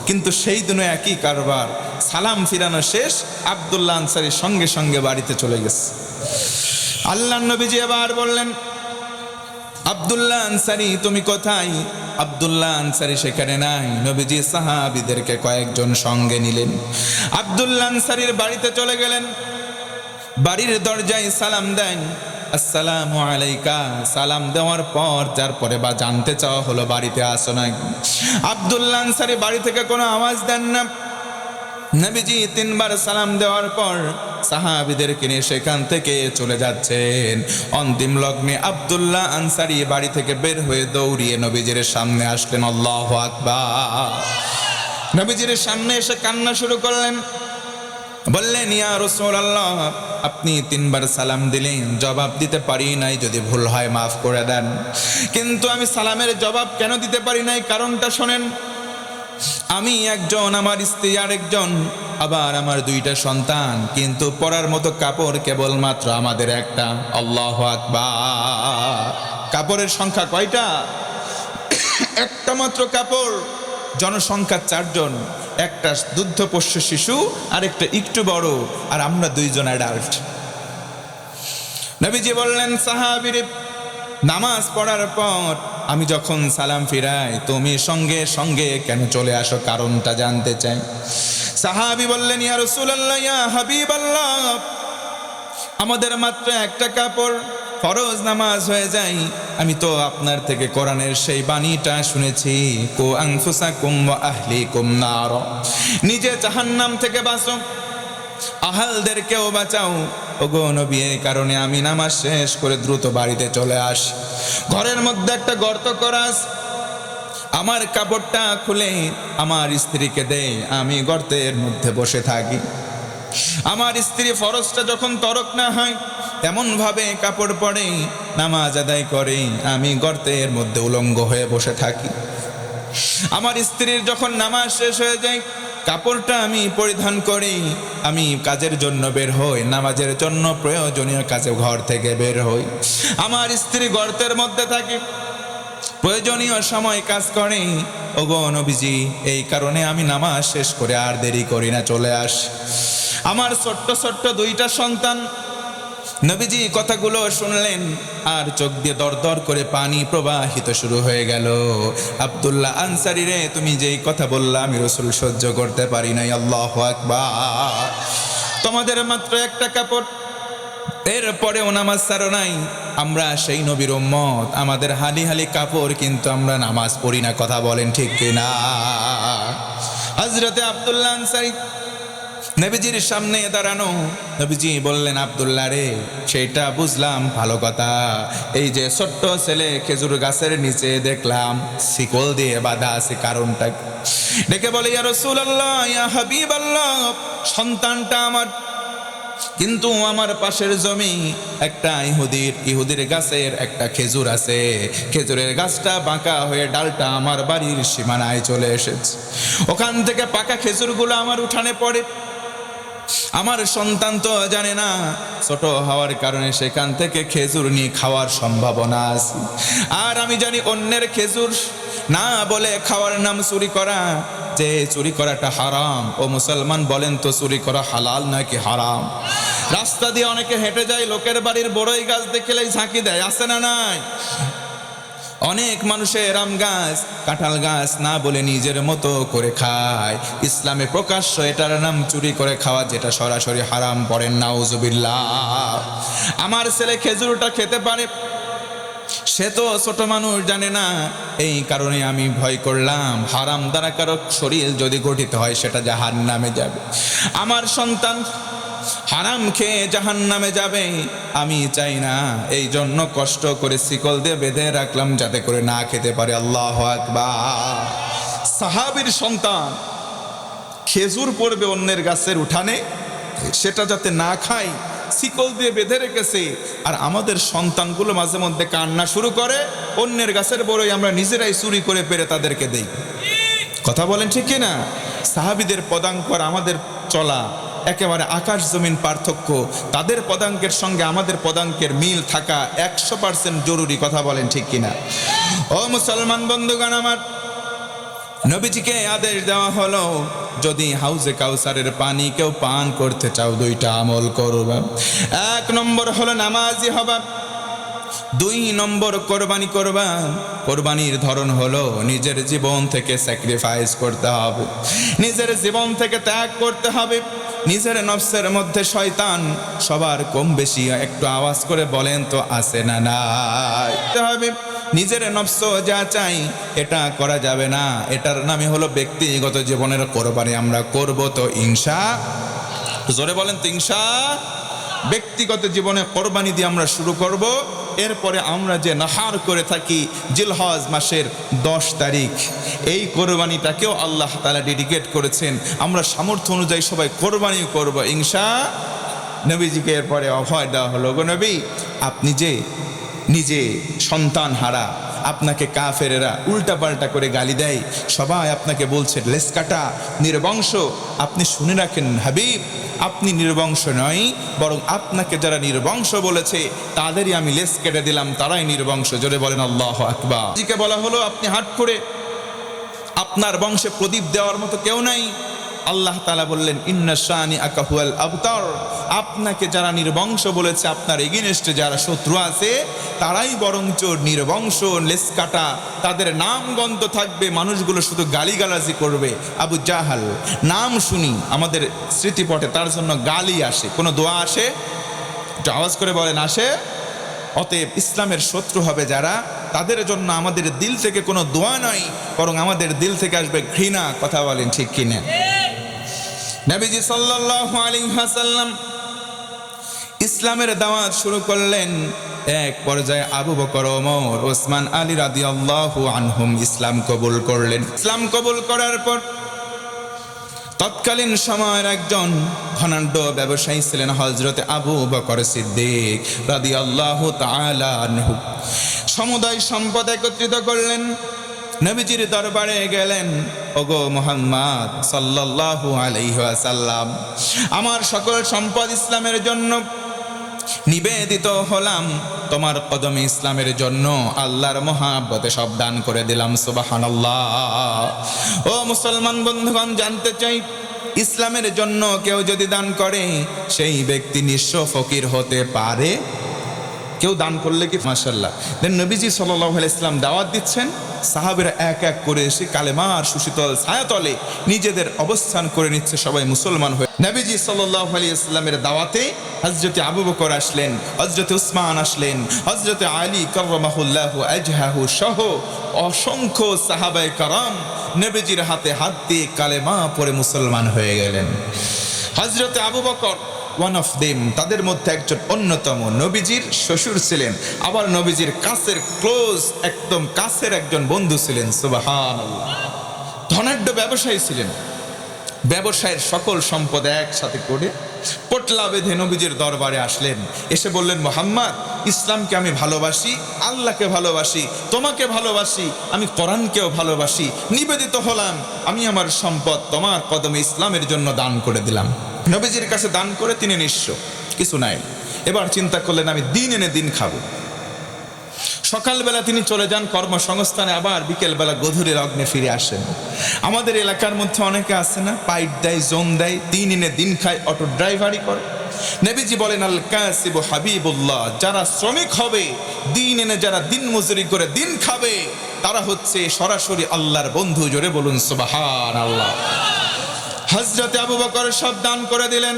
কিন্তু সেই দিনে একই কারবার, সালাম ফিরানো শেষ, আব্দুল্লাহ আনসারী সঙ্গে সঙ্গে বাড়িতে চলে গেছে। আল্লাহর নবীজি আবার বললেন, আব্দুল্লাহ আনসারী তুমি কোথায়? আব্দুল্লাহ আনসারী সেখানে নাই। নবীজি সাহাবীদেরকে কয়েকজন সঙ্গে নিলেন, আব্দুল্লাহ আনসারীর বাড়িতে চলে গেলেন। বাড়ির দরজায় সালাম দেন, আসসালামু আলাইকা। সালাম দেওয়ার পর তারপরে বা জানতে চাওয়া হলো বাড়িতে আসো না। আব্দুল্লাহ আনসারী বাড়ি থেকে কোনো আওয়াজ দেন না। নবীজি 3 বার সালাম দেওয়ার পর সাহাবীদেরকে নিয়ে সেখান থেকে চলে যাচ্ছেন। অন্তিম লগ্নে আব্দুল্লাহ আনসারী বাড়ি থেকে বের হয়ে দৌড়িয়ে নবীজির সামনে আসলেন। আল্লাহু আকবার। নবীজির সামনে এসে কান্না শুরু করলেন, বললেন, ইয়া রাসূলুল্লাহ, আপনি 3 বার সালাম দিলেন, জবাব দিতে পারি নাই, যদি ভুল হয় মাফ করে দেন। কিন্তু আমি সালামের জবাব কেন দিতে পারি নাই, কারণটা শোনেন। আমি একজন, আমার স্ত্রী আরেকজন, আবার আমার 2টা সন্তান, কিন্তু পরার মতো কাপড় কেবলমাত্র আমাদের একটা। আল্লাহু আকবার। কাপড়ের সংখ্যা কয়টা? একটা মাত্র কাপড়। জনসংখ্যা 4 জন, একটা দুগ্ধপোষ্য শিশু আর একটা একটু বড়, আর আমরা 2 জন অ্যাডাল্ট। নবীজি বললেন, সাহাবীরে নামাজ পড়ার পর আমি যখন সালাম ফিরাই, তুমি সঙ্গে সঙ্গে কেন চলে আসো, কারণটা জানতে চাই। সাহাবী বললেন, ইয়া রাসূলুল্লাহ, ইয়া হাবিবাল্লাহ, আমাদের মাত্র একটা কাপড়, ফরজ নামাজ হয়ে যায়। আমি তো আপনার থেকে কোরআনের সেই বাণীটা শুনেছি, কু আনফুসাকুম ওয়া আহলিকুম নার, নিজে জাহান্নাম থেকে বাঁচো, আহলদেরকেও বাঁচাও। ওগো নবী, এই কারণে আমি নামাজ শেষ করে দ্রুত বাড়িতে চলে আসি। ঘরের মধ্যে একটা গর্ত করা আছে, আমার কাপড়টা খুলে আমার স্ত্রীকে দেই, আমি গর্তের মধ্যে বসে থাকি। আমার স্ত্রী ফরজটা যখন তরক না হয়, এমন ভাবে কাপড় পরে নামাজ আদায় করে, আমি গর্তের মধ্যে উলঙ্গ হয়ে বসে থাকি। আমার স্ত্রীর যখন নামাজ শেষ হয়ে যায়, কাপড়টা আমি পরিধান করি, আমি কাজের জন্য বের হই, নামাজের জন্য প্রয়োজনীয় কাজে ঘর থেকে বের হই। আমার স্ত্রী গর্তের মধ্যে থাকে, প্রয়োজনীয় সময় কাজ করে। ওগো নবীজি, এই কারণে আমি নামাজ শেষ করে আর দেরি করি না, চলে আসি। আমার ছোট্ট ছোট্ট 2টা সন্তান। নবীজি কথাগুলো শুনলেন, আর চোখ দিয়ে দর দর করে পানি প্রবাহিত শুরু হয়ে গেল। আব্দুল্লাহ আনসারী রে, তুমি যেই কথা বললা আমি রাসূল সহ্য করতে পারি নাই। আল্লাহু আকবার। তোমাদের মাত্র একটা কাপড়, এরপরেও নামাজ ছাড়ো নাই। আমরা সেই নবীর উম্মত, আমাদের হালি হালি কাপড়, কিন্তু আমরা নামাজ পড়ি না। কথা বলেন ঠিক কিনা? হযরতে আব্দুল্লাহ আনসারী নবীজির সামনে দাঁড়ানো। নবীজি বললেন, আব্দুল্লাহ রে, সেটা বুঝলাম, ভালো কথা, এই যে ছোট্ট ছেলে খেজুর গাছের নিচে দেখলাম শিকল দিয়ে বাঁধা আছে, কারণটা? ডেকে বলে, ইয়া রাসূলুল্লাহ, ইয়া হাবিবাল্লাহ, সন্তানটা আমার, কিন্তু আমার পাশের জমি একটা ইহুদির গাছের একটা খেজুর আছে, খেজুরের গাছটা বাঁকা হয়ে ডালটা আমার বাড়ির সীমানায় চলে এসেছে, ওখান থেকে পাকা খেজুরগুলো আমার উঠানে পড়ে। আমার সন্তান তো জানে না, ছোট হওয়ার কারণে সেখান থেকে খেজুর নিয়ে খাওয়ার সম্ভাবনা আছে। আর আমি জানি অন্যের খেজুর না বলে খাওয়ার নাম চুরি করা, যে চুরি করাটা হারাম। ও মুসলমান, বলেন তো চুরি করা হালাল নাকি হারাম? রাস্তা দিয়ে অনেকে হেঁটে যায়, লোকের বাড়ির বড়ই গাছ দেখলেই ঝাঁকি দেয়, আছে না নাই? অনেক মানুষের আম গাছ, কাঁঠাল গাছ না বলে নিজের মতো করে খায়। ইসলামে প্রকাশ্য এটার নাম চুরি করে খাওয়া, যেটা সরাসরি হারাম। পড়েন নাউজুবিল্লাহ। আমার ছেলে খেজুরটা খেতে পারে, সে তো ছোট মানুষ, জানে না। এই কারণে আমি ভয় করলাম হারাম দ্বারা কারো শরীর যদি গঠিত হয় সেটা জাহান্নামে যাবে। আমার সন্তান হারাম খেয়ে জাহান্নামে যাবে, আমি চাই না। এই জন্য কষ্ট করে শিকল দিয়ে বেঁধে রাখলাম যাতে করে না খেতে পারে। আল্লাহু আকবার। সাহাবীর সন্তান খেজুর পড়বে অন্যের গাছের উঠানে, সেটা যাতে না খায় শিকল দিয়ে বেঁধে রেখেছে। আর আমাদের সন্তানগুলো মাঝে মধ্যে কান্না শুরু করে, অন্যের গাছের বড়ই আমরা নিজেরাই চুরি করে পেরে তাদেরকে দেই। কথা বলেন ঠিক কিনা? সাহাবীদের পদাঙ্ক আর আমাদের চলা একেবারে আকাশ জমিন পার্থক্য। তাদের পদাঙ্কের সঙ্গে আমাদের পদাঙ্কের মিল থাকা 100% জরুরি। কথা বলেন ঠিক কিনা? ও মুসলমান বন্ধুগণ আমার, নবীজিকে আদেশ দেওয়া হলো, যদি হাউজে কাউসারের পানি কেউ পান করতে চাও, 2টা আমল করবা। 1 নম্বর হলো নামাজি হবা, 2 নম্বর কোরবানি করবা। কোরবানির ধরন হলো নিজের জীবন থেকে স্যাক্রিফাইস করতে হবে, নিজের জীবন থেকে ত্যাগ করতে হবে। নিজের নফসের মধ্যে শয়তান সবার কম বেশি, একটু আওয়াজ করে বলেন তো আছে না নাই? নিজের নফস যা চাই এটা করা যাবে না। এটার নামই হলো ব্যক্তিগত জীবনের কোরবানি। আমরা করব তো ইনশাআল্লাহ। জোরে বলেন তো ইনশাআল্লাহ। ব্যক্তিগত জীবনে কোরবানি দিয়ে আমরা শুরু করব। এরপরে আমরা যে নাহার করে থাকি জিলহজ মাসের 10 তারিখ, এই কোরবানিটাকেও আল্লাহ তাআলা ডেডিকেট করেছেন। আমরা সামর্থ্য অনুযায়ী সবাই কোরবানি করব ইনশাআল্লাহ। নবীজিকে এরপরে অভয় দেওয়া হলো, গো নবী, আপনি যে নিজে সন্তান হারা, আপনাকে কাফেরেরা উল্টাপাল্টা করে গালি দেয়, সবাই আপনাকে বলছে লেস কাটা, নির্বংশ। আপনি শুনে রাখেন হাবিব, আপনি নির্বংশ নয়, বরং আপনাকে যারা নির্বংশ বলেছে তাদেরই আমি লেস কেটে দিলাম, তারাই নির্বংশ। জোরে বলেন আল্লাহু আকবার। জিকে বলা হলো, আপনি হাট করে আপনার বংশে প্রদীপ দেওয়ার মতো কেউ নাই। আল্লাহ তাআলা বললেন, ইন্না শানিআকা হুয়াল আবতার। আপনাকে যারা নির্বংশ বলেছে, আপনার এগেইনস্টে যারা শত্রু আছে, তারাই বরঞ্চ নির্বংশ, লেস কাটা। তাদের নাম গন্ধ থাকবে, মানুষগুলো শুধু গালিগালাজি করবে। আবু জাহাল নাম শুনি আমাদের স্মৃতিপটে, তার জন্য গালি আসে। কোনো দোয়া আসে? একটু আওয়াজ করে বলেন, আসে? অতএব ইসলামের শত্রু হবে যারা, তাদের জন্য আমাদের দিল থেকে কোনো দোয়া নয়, বরং আমাদের দিল থেকে আসবে ঘৃণা। কথা বলেন ঠিক কিনা? নবীজি সাল্লাল্লাহু আলাইহি ওয়াসাল্লাম ইসলামের দাওয়াত শুরু করলেন। এক পর্যায়ে আবু বকর, ওমর, ওসমান, আলী রাদিয়াল্লাহু আনহুম ইসলাম কবুল করলেন। ইসলাম কবুল করার পর তৎকালীন সময়ের একজন ধনাঢ্য ব্যবসায়ী ছিলেন হযরতে আবু বকর সিদ্দিক রাদিয়াল্লাহু তাআলা আনহু। সমুদয় সম্পদ একত্রিত করলেন, নবীজির দরবারে গেলেন। ওগো মুহাম্মদ সাল্লাল্লাহু আলাইহি ওয়াসাল্লাম, আমার সকল সম্পদ ইসলামের জন্য নিবেদিত হলাম, তোমার কদমে ইসলামের জন্য আল্লাহর মহাব্বতে সব দান করে দিলাম। সুবহানাল্লাহ। ও মুসলমান বন্ধুগণ, জানতে চাই, ইসলামের জন্য কেউ যদি দান করে, সেই ব্যক্তি নিঃস্ব ফকির হতে পারে? কেউ দান করলে কি? মাশাআল্লাহ। দেন নবীজি সাল্লাল্লাহু আলাইহি ওয়াসাল্লাম দাওয়াত দিচ্ছেন, সাহাবীরা এক এক করে এসে কালেমার সুশীতল ছায়াতলে নিজেদের অবস্থান করে নিচ্ছে, সবাই মুসলমান হয়ে। নবীজি সাল্লাল্লাহু আলাইহি ওয়াসাল্লামের দাওয়াতে হযরতে আবু বকর আসলেন, হযরতে উসমান আসলেন, হযরতে আলী কাররামাহুল্লাহু ওয়াজহাহু সহ অসংখ্য সাহাবায়ে কারাম নবীজির হাতে হাত দিয়ে কালেমা পড়ে মুসলমান হয়ে গেলেন। হযরতে Abu Bakr one of them, তাদের মধ্যে একজন অন্যতম। নবীজির শ্বশুর ছিলেন, আবার নবীজির কাছের ক্লোজ, একদম কাছের একজন বন্ধু ছিলেন। সুবহানাল্লাহ। ধনাঢ্য ব্যবসায়ী ছিলেন, ব্যবসায়ের সকল সম্পদ একসাথে করে পোটলা বেঁধে নবীজির দরবারে আসলেন। এসে বললেন, মুহাম্মদ, ইসলামকে আমি ভালোবাসি, আল্লাহকে ভালোবাসি, তোমাকে ভালোবাসি, আমি কোরআনকেও ভালোবাসি, নিবেদিত হলাম, আমি আমার সম্পদ তোমার কদমে ইসলামের জন্য দান করে দিলাম। নবীজির কাছে দান করে তিনি নিঃস্ব, কিছু নাই। এবার চিন্তা করলেন, আমি দিন এনে দিন খাবো। সকালবেলা তিনি চলে যান কর্মসংস্থানে, আবার বিকেলবেলা গধূলি লগ্নে ফিরে আসেন। আমাদের এলাকার মধ্যে অনেকে আছে না, পাইট দেয়, জোন দেয়, দিন এনে দিন খায়, অটো ড্রাইভারি করে। নবীজি বলেন, আল কাসিবু হাবিবুল্লাহ, যারা শ্রমিক হবে, দিন এনে যারা দিন মজুরি করে দিন খাবে, তারা হচ্ছে সরাসরি আল্লাহর বন্ধু। জোরে বলুন সুবহানাল্লাহ। হযরতে আবু বকর সব দান করে দিলেন।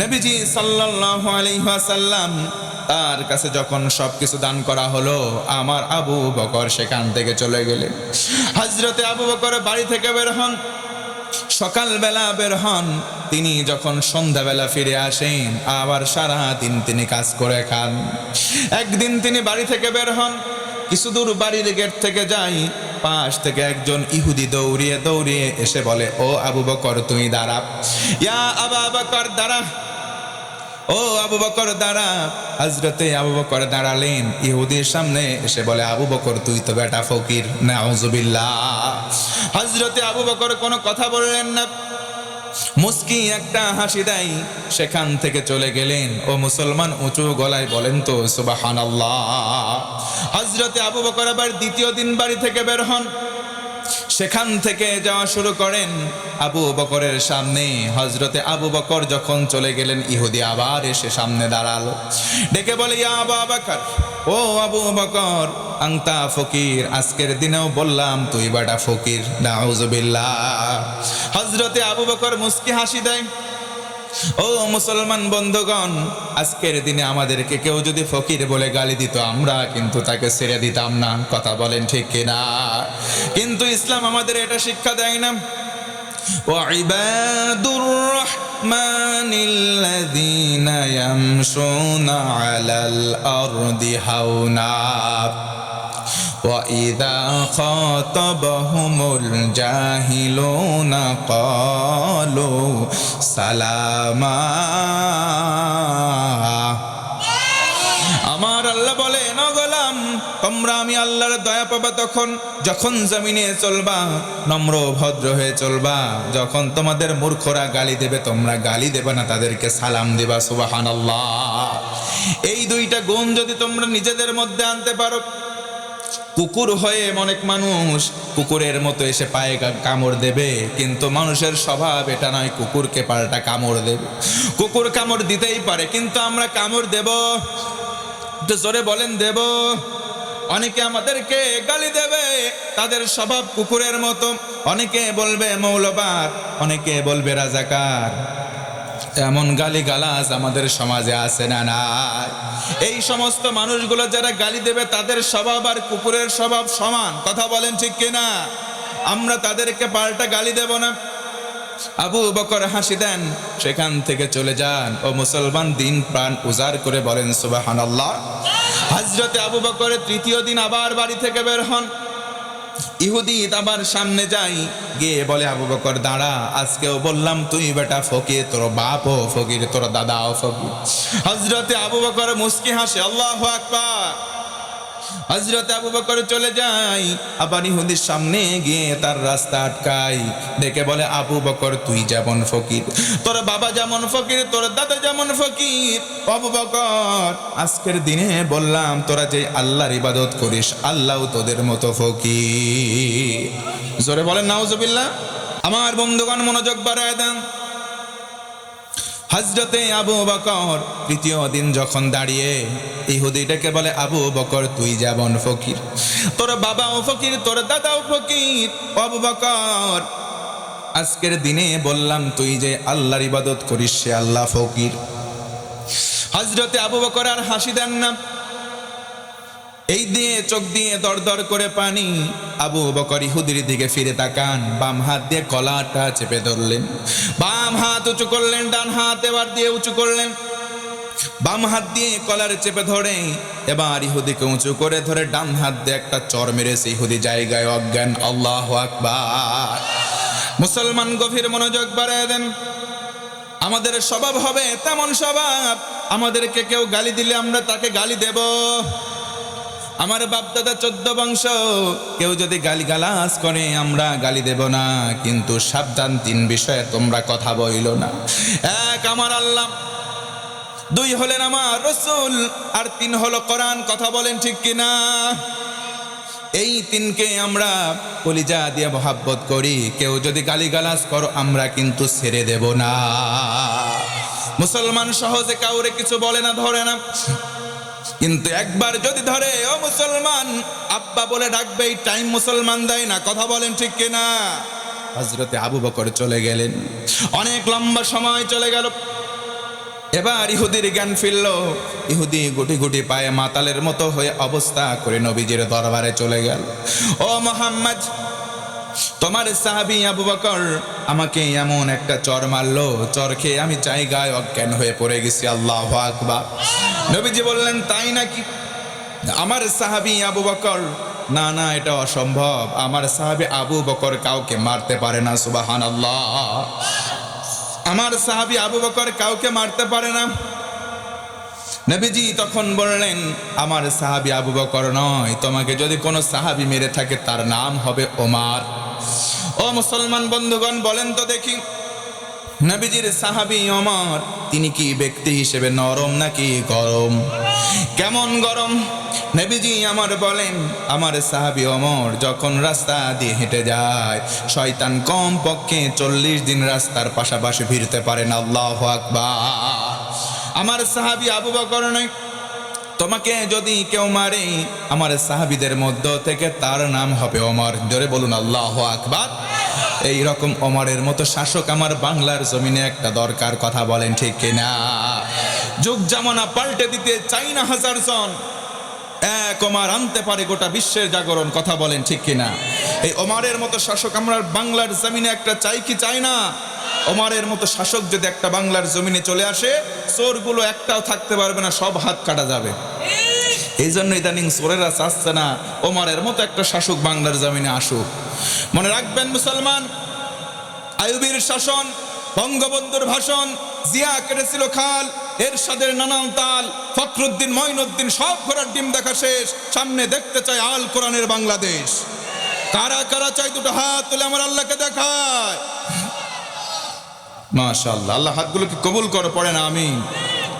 নবীজি সাল্লাল্লাহু আলাইহি ওয়াসাল্লাম তার কাছে যখন সবকিছু দান করা হলো, আমার আবু বকর সেখান থেকে চলে গেলেন। হযরতে আবু বকর বাড়ি থেকে বের হন, সকালবেলা বের হন, তিনি যখন সন্ধ্যাবেলা ফিরে আসেন, আবার সারা দিন তিনি কাজ করে খান। একদিন তিনি বাড়ি থেকে বের হন, কিছু দূর বাড়ির গেট থেকে যাই, পাশ থেকে একজন ইহুদি দৌড়িয়ে দৌড়িয়ে এসে বলে, ও আবু বকর, তুই দাঁড়া। ইয়া আবু বকর, দাঁড়া। ও আবু বকর দাঁড়া। হযরতে আবু বকর দাঁড়ালেন, ইহুদির সামনে এসে বলে, আবু বকর, তুই তো বেটা ফকির। নাউজুবিল্লাহ। হযরতে আবু বকর কোনো কথা বললেন না, মুস্কি একটা হাসি দেয়, সেখান থেকে চলে গেলেন। ও মুসলমান, উঁচু গলায় বলেন তো সুবহানাল্লাহ। হযরতে আবু বকর আবার দ্বিতীয় দিন বাড়ি থেকে বের হন, সেখান থেকে যাওয়া শুরু করেন। আবু বকরের সামনে হযরতে আবু বকর যখন চলে গেলেন, ইহুদি আবার এসে সামনে দাঁড়ালো, ডেকে বলে, ইয়া আবু বকর, ও আবু বকর, আনতা ফকির, আজকের দিনেও বললাম তুই বেটা ফকির। নাউজুবিল্লাহ। হযরতে আবু বকর মুস্কি হাসি দেয়। ও মুসলমান বন্ধুগণ, আজকের দিনে আমাদেরকে কেউ যদি ফকির বলে গালি দিত, আমরা কিন্তু তাকে ছেড়ে দিতাম না। কথা বলেন ঠিক কিনা? কিন্তু ইসলাম আমাদের এটা শিক্ষা দেয় না। ওয়াইবাদুর রাহমানিল্লাযীনা ইয়ামশুনা আলাল আরদি হাওনা وَإِذَا خَاطَبَهُمُ الْجَاهِلُونَ قَالُوا سَلَامًا। আমার আল্লাহ বলে, না গোলাম, তোমরা আমি আল্লাহর দয়া পাবা তখন যখন জমিনে চলবা নম্র ভদ্র হয়ে চলবা। যখন তোমাদের মূর্খরা গালি দেবে, তোমরা গালি দেবে না, তাদেরকে সালাম দিবা। সুবহানাল্লাহ। এই দুইটা গুণ যদি তোমরা নিজেদের মধ্যে আনতে পারো, কুকুর হয়ে অনেক মানুষ কুকুরের মতো এসে পায়ে কামড় দেবে, কিন্তু মানুষের স্বভাব এটা নয়, কুকুরকে পাল্টা কামড় দেবে। কুকুর কামড় দিতেই পারে, কিন্তু আমরা কামড় দেব? একটু জোরে বলেন, দেব? অনেকে আমাদেরকে গালি দেবে, তাদের স্বভাব কুকুরের মতো। অনেকে বলবে মৌলবাদ, অনেকে বলবে রাজাকার। এমন গালি গালাজ আমাদের সমাজে আছে না নাই? এই সমস্ত মানুষগুলো যারা গালি দেবে, তাদের স্বভাব আর কুকুরের স্বভাব সমান। কথা বলেন ঠিক কিনা? আমরা তাদেরকে পাল্টা গালি দেব না। আবু বকর হাসি দেন, সেখান থেকে চলে যান। ও মুসলমান, দিন প্রাণ উজাড় করে বলেন সুবহানাল্লাহ। হযরতে আবু বকর তৃতীয় দিন আবার বাড়ি থেকে বের হন। ইহুদি আবার সামনে যাই, গিয়ে বলে, আবু বকর দাঁড়া, আজকেও বললাম তুই বেটা ফকির, তোর বাপও ফকির, তোর দাদাও ফকির। হযরতে আবু বকর মুস্কি হাসে, আল্লাহু আকবার। হযরতে আবু বকর চলে যায়, আবার ইহুদির সামনে গিয়ে তার রাস্তা আটকাই, ডেকে বলে, আবু বকর, তুই যেমন ফকির, তোর বাবা যেমন ফকির, তোর দাদা যেমন ফকির। আবু বকর, আজকের দিনে বললাম তোরা যে আল্লাহর ইবাদত করিস, আল্লাহও তোদের মতো ফকির। জোরে বলেন নাউজুবিল্লাহ। আমার বন্ধুগণ, মনোযোগ বাড়ায় দেন। হযরতে আবু বকর তৃতীয় দিন যখন দাঁড়িয়ে, ইহুদিটাকে বলে, আবু বকর, তুই যেমন ফকির, তোর বাবাও ফকির, তোর দাদাও ফকির। আবু বকর, আজকের দিনে বললাম তুই যে আল্লাহর ইবাদত করিস, সে আল্লাহ ফকির। হযরতে আবু বকর আর হাসি দেন না, এই দিয়ে চোখ দিয়ে দরদর করে পানি। আবু বকর ইহুদির দিকে ফিরে তাকান, বাম হাত দিয়ে কলারটা চেপে ধরলেন, বাম হাত উঁচু করলেন, ডান হাত এবার দিয়ে উঁচু করলেন। বাম হাত দিয়ে কলার চেপে ধরে এবার ইহুদিকে উঁচু করে ধরে ডান হাত দিয়ে একটা চর মেরেছে, ইহুদি জায়গায় অজ্ঞান। আল্লাহু আকবার। মুসলমান গভীর মনোযোগ বাড়ায় দেন। আমাদের স্বভাব হবে তেমন স্বভাব, আমাদেরকে কেউ গালি দিলে আমরা তাকে গালি দেব। আমার বাপদাদা 14 বংশ, কেউ যদি গালিগালাজ করে আমরা গালি দেব না, কিন্তু সাবধান 3 বিষয়ে তোমরা কথা বইলো না। 1 আমার আল্লাহ, 2 হলেন আমার রাসূল, আর 3 হলো কোরআন। কথা বলেন ঠিক কিনা? এই 3কে আমরা কলিজা দিয়ে মহব্বত করি। কেউ যদি গালিগালাজ করো আমরা কিন্তু ছেড়ে দেব না। মুসলমান সহজে কাউরে কিছু বলে না, ধরে না, কিন্তু একবার যদি ধরে, ও মুসলমান আব্বা বলে ডাকবে, এই টাইম মুসলমান দেয় না। কথা বলেন ঠিক কিনা? হযরতে আবু বকর চলে গেলেন, অনেক লম্বা সময় চলে গেল। এবার ইহুদির জ্ঞান ফিরল। ইহুদি গুটি গুটি পায়ে মাতালের মতো হয়ে অবস্থা করে নবীজির দরবারে চলে গেল। ও মুহাম্মদ, তোমার সাহাবী আবু বকর আমাকে এমন একটা চর মারলো, চর খেয়ে আমি জায়গায় অজ্ঞান হয়ে পড়ে গেছি। আল্লাহু আকবার। নবীজি বললেন, তাই নাকি? আমার সাহাবী আবু বকর, না না, এটা অসম্ভব। আমার সাহাবী আবু বকর কাউকে মারতে পারে না। সুবহানাল্লাহ। আমার সাহাবী আবু বকর কাউকে মারতে পারে না। নবীজি তখন বললেন, আমার সাহাবী আবু বকর নয়, তোমাকে যদি কোনো সাহাবী মেরে থাকে তার নাম হবে ওমর। ও মুসলমান বন্ধুগণ, বলেন তো দেখি, নবীজির সাহাবী ওমর, তিনি কি ব্যক্তি হিসেবে নরম নাকি গরম? কেমন গরম? নবীজি আমার বলেন, আমার সাহাবী ওমর যখন রাস্তা দিয়ে হেঁটে যায়, শয়তান কম পক্ষে 40 দিন রাস্তার পাশাপাশি ফিরতে পারে না। আল্লাহু আকবার। আমার সাহাবী আবু বকর নয়, তোমাকে যদি কেউ মারে আমার সাহাবীদের মধ্য থেকে তার নাম হবে ওমর। জোরে বলুন আল্লাহু আকবার। এই রকম ওমরের মতো শাসক আমার বাংলার জমিনে একটা দরকার। কথা বলেন ঠিক কিনা? যুগ জামানা পাল্টে দিতে চাই না 1000 জন, এক ওমর আনতে পারে গোটা বিশ্বের জাগরণ। কথা বলেন ঠিক কিনা? এই ওমরের মতো শাসক আমরা বাংলার জমিনে একটা চাই কি চাই না? ওমরের মতো শাসক যদি একটা বাংলার জমিনে চলে আসে, চোরগুলো একটাও থাকতে পারবে না, সব হাত কাটা যাবে। এই জন্য ইদানিং চোরেরা চাচ্ছে না ওমরের মতো একটা শাসক বাংলার জমিনে আসুক। মনে রাখবেন মুসলমান, আইয়ুবীর শাসন, বঙ্গবন্ধুর ভাষণ, জিয়া কেটেছিল খাল, এরশাদের নানান তাল, ফখরুদ্দিন মঈনুদ্দিন সব ঘোড়ার ডিম দেখা শেষ। সামনে দেখতে চাই আল কোরআনের বাংলাদেশ। কারা কারা চাই দুটো হাত তুলে আমার আল্লাহকে দেখায়। মাশাআল্লাহ। আল্লাহ হাতগুলোকে কবুল করো, পড়ে না আমিন।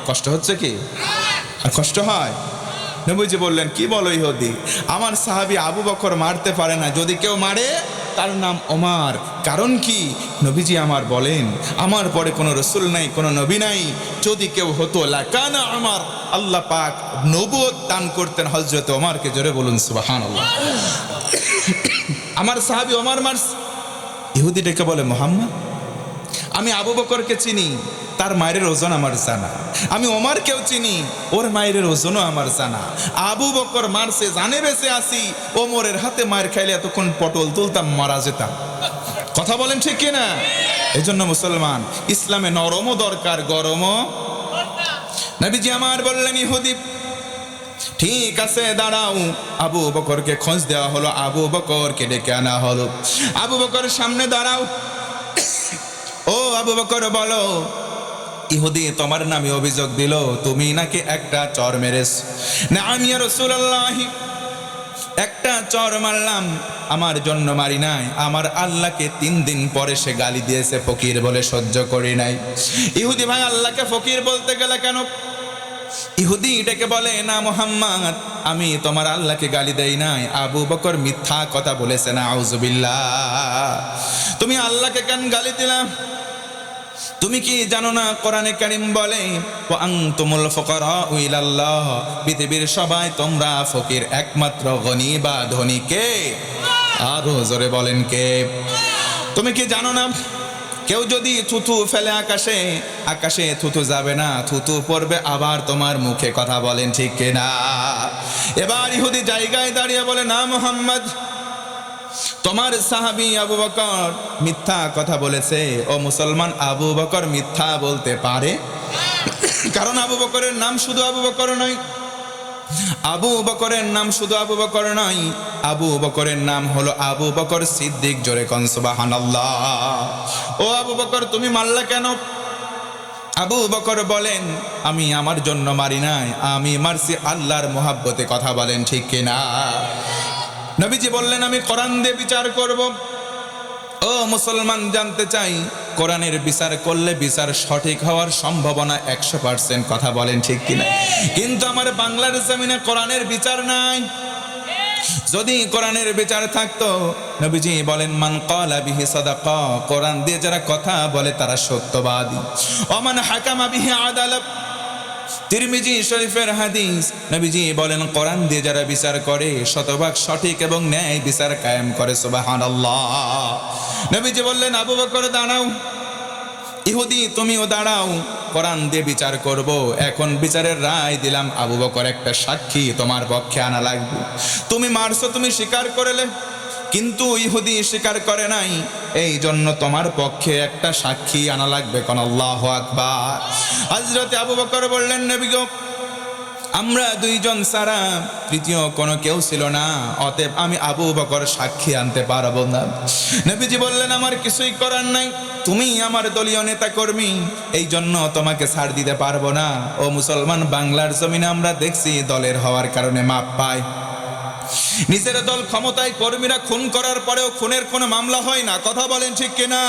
কষ্ট হচ্ছে কি? আর কষ্ট হয়? নবীজি বললেন, কি বলো ইহুদি, আমার সাহাবী আবু বকর মারতে পারে না, যদি কেউ মারে তার নাম ওমর। কারণ কি? নবীজি আমার বলেন, আমার পরে কোনো রাসূল নাই, কোনো নবী নাই। যদি কেউ হতো লাকানা ওমর, আল্লাহ পাক নবুয়ত দান করতেন হযরত ওমরকে। জোরে বলুন সুবহানাল্লাহ। আমার সাহাবী ওমর মারছে। ইহুদি ডেকে বলে, মুহাম্মদ, আমি আবু বকরকে চিনি, তার মায়ের ওজন আমার জানা। আমি ওমরকেও চিনি, ওর মায়ের ওজনও আমার জানা। আবু বকর মারছে, জানে বেঁচে আসি। ওমরের হাতে মায়ের খাইলে এতক্ষণ পটল তুলতাম, মারা যেতাম। কথা বলেন ঠিক কিনা? এই জন্য মুসলমান, ইসলামে নরমও দরকার, গরমও। নবীজি আমার বললেন, ইহুদি ঠিক আছে দাঁড়াও। আবু বকরকে খোঁজ দেওয়া হলো, আবু বকরকে ডেকে আনা হলো। আবু বকর সামনে দাঁড়াও। ও আবু বকর বলো, ইহুদি তোমার নামে অভিযোগ দিল তুমি নাকি একটা চর মেরেছ। না আমি ইয়া রাসূলুল্লাহ, একটা চর মারলাম, আমার জন্য মারি নাই, আমার আল্লাহকে 3 দিন পরে সে গালি দিয়েছে ফকির বলে সহ্য করি নাই। ইহুদি ভাই, আল্লাহকে ফকির বলতে গেলে কেন? ইহুদি ডেকে বলে, না মুহাম্মদ, আমি তোমার আল্লাহকে গালি দেই নাই, আবু বকর মিথ্যা কথা বলেছে। না আউযুবিল্লাহ। তুমি আল্লাহকে কেন গালি দিলা? তুমি কি জানো না কোরআনে কারীম বলে, ওয়া আনতুমুল ফুকারাউ ইলাল্লাহ, পৃথিবীর সবাই তোমরা ফকির, একমাত্র গনি বা ধনী কে? আরো জোরে বলেন কে? তুমি কি জানো না, কেউ যদি থুতু ফেলে আকাশে, আকাশে থুতু যাবে না, থুতু পড়বে আবার তোমার মুখে। কথা বলেন ঠিক কিনা? এবার ইহুদি জায়গায় দাঁড়িয়ে বলে, না মুহাম্মদ, তোমার সাহাবী আবু বকর মিথ্যা কথা বলেছে। ও মুসলমান, আবু বকর মিথ্যা বলতে পারে? কারণ আবু বকরের নাম শুধু আবু বকর নয়, আবু বকরের নাম শুধু আবু বকর নয়, আবু বকরের নাম হলো আবু বকর সিদ্দিক। জোরে কোন সুবহানাল্লাহ। ও আবু বকর, তুমি মারলা কেন? আবু বকর বলেন, আমি আমার জন্য মারি নাই, আমি মারছি আল্লাহর মোহাব্বতে। কথা বলেন ঠিক কিনা? নবীজি বললেন, আমি কোরআন দিয়ে বিচার করব। ও মুসলমান, জানতে চাই কোরআনের বিচার করলে বিচার সঠিক হওয়ার সম্ভাবনা 100%। কথা বলেন ঠিক কিনা? কিন্তু আমার বাংলার জমিনে কোরআনের বিচার নাই। যদি কোরআনের বিচার থাকতো, নবীজি বলেন, মান ক্বালা বিহি সাদাকা, কোরআন দিয়ে যারা কথা বলে তারা সত্যবাদী। ওমান হাকামা বিহি আদালত, তিরমিজি শরীফের হাদিস। নবীজি বলেন, কোরআন দিয়ে যারা বিচার করে শতভাগ সঠিক এবং ন্যায় বিচার কায়েম করে। সুবহানাল্লাহ। নবীজি বললেন, আবু বকর দাঁড়াও, ইহুদি তুমিও দাঁড়াও, কোরআন দিয়ে বিচার করব। এখন বিচারের রায় দিলাম, আবু বকর একটা সাক্ষী তোমার পক্ষে আনা লাগবে। তুমি মারছো, তুমি স্বীকার করলে, কিন্তু ইহুদি স্বীকার করে নাই, এই জন্য তোমার পক্ষে একটা সাক্ষী আনা লাগবে। কোন আল্লাহু আকবার। হযরত আবু বকর বললেন, নবী গো, আমরা দুইজন ছাড়া তৃতীয় কোনো কেউ ছিল না, অতএব আমি আবু বকর সাক্ষী আনতে পারবো না। নবীজি বললেন, আমার কিছুই করার নাই, তুমি আমার দলীয় নেতা কর্মী, এই জন্য তোমাকে ছাড় দিতে পারবো না। ও মুসলমান, বাংলার জমিনে আমরা দেখছি দলের হওয়ার কারণে মাপ পায়। নিজের দল ক্ষমতায়, কর্মীরা খুন করার পরেও খুনের কোনো মামলা হয় না। কথা বলেন ঠিক কিনা?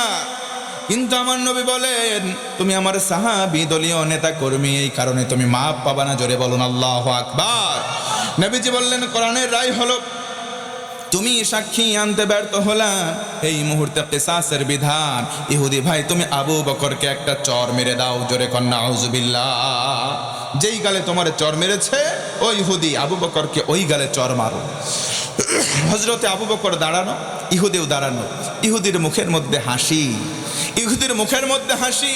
কিন্তু আমার নবী বলেন, তুমি আমার সাহাবী, দলীয় নেতা কর্মী, এই কারণে তুমি মাপ পাবা না। জোরে বলুন আল্লাহু আকবার। নবীজি বললেন, কোরআনের রায় হলো তুমি সাক্ষী আনতে ব্যর্থ হলা, এই মুহূর্তে কিসাসের বিধান। ইহুদি ভাই, তুমি আবু বকরকে একটা চর মেরে দাও। জোরে কর নাউজুবিল্লাহ। যেই গালে তোমার চর মেরেছে ওই ইহুদি, আবু বকরকে ওই গালে চর মারো। হযরতে আবু বকর দাঁড়ানো, ইহুদিও দাঁড়ানো। ইহুদির মুখের মধ্যে হাসি, ইহুদির মুখের মধ্যে হাসি।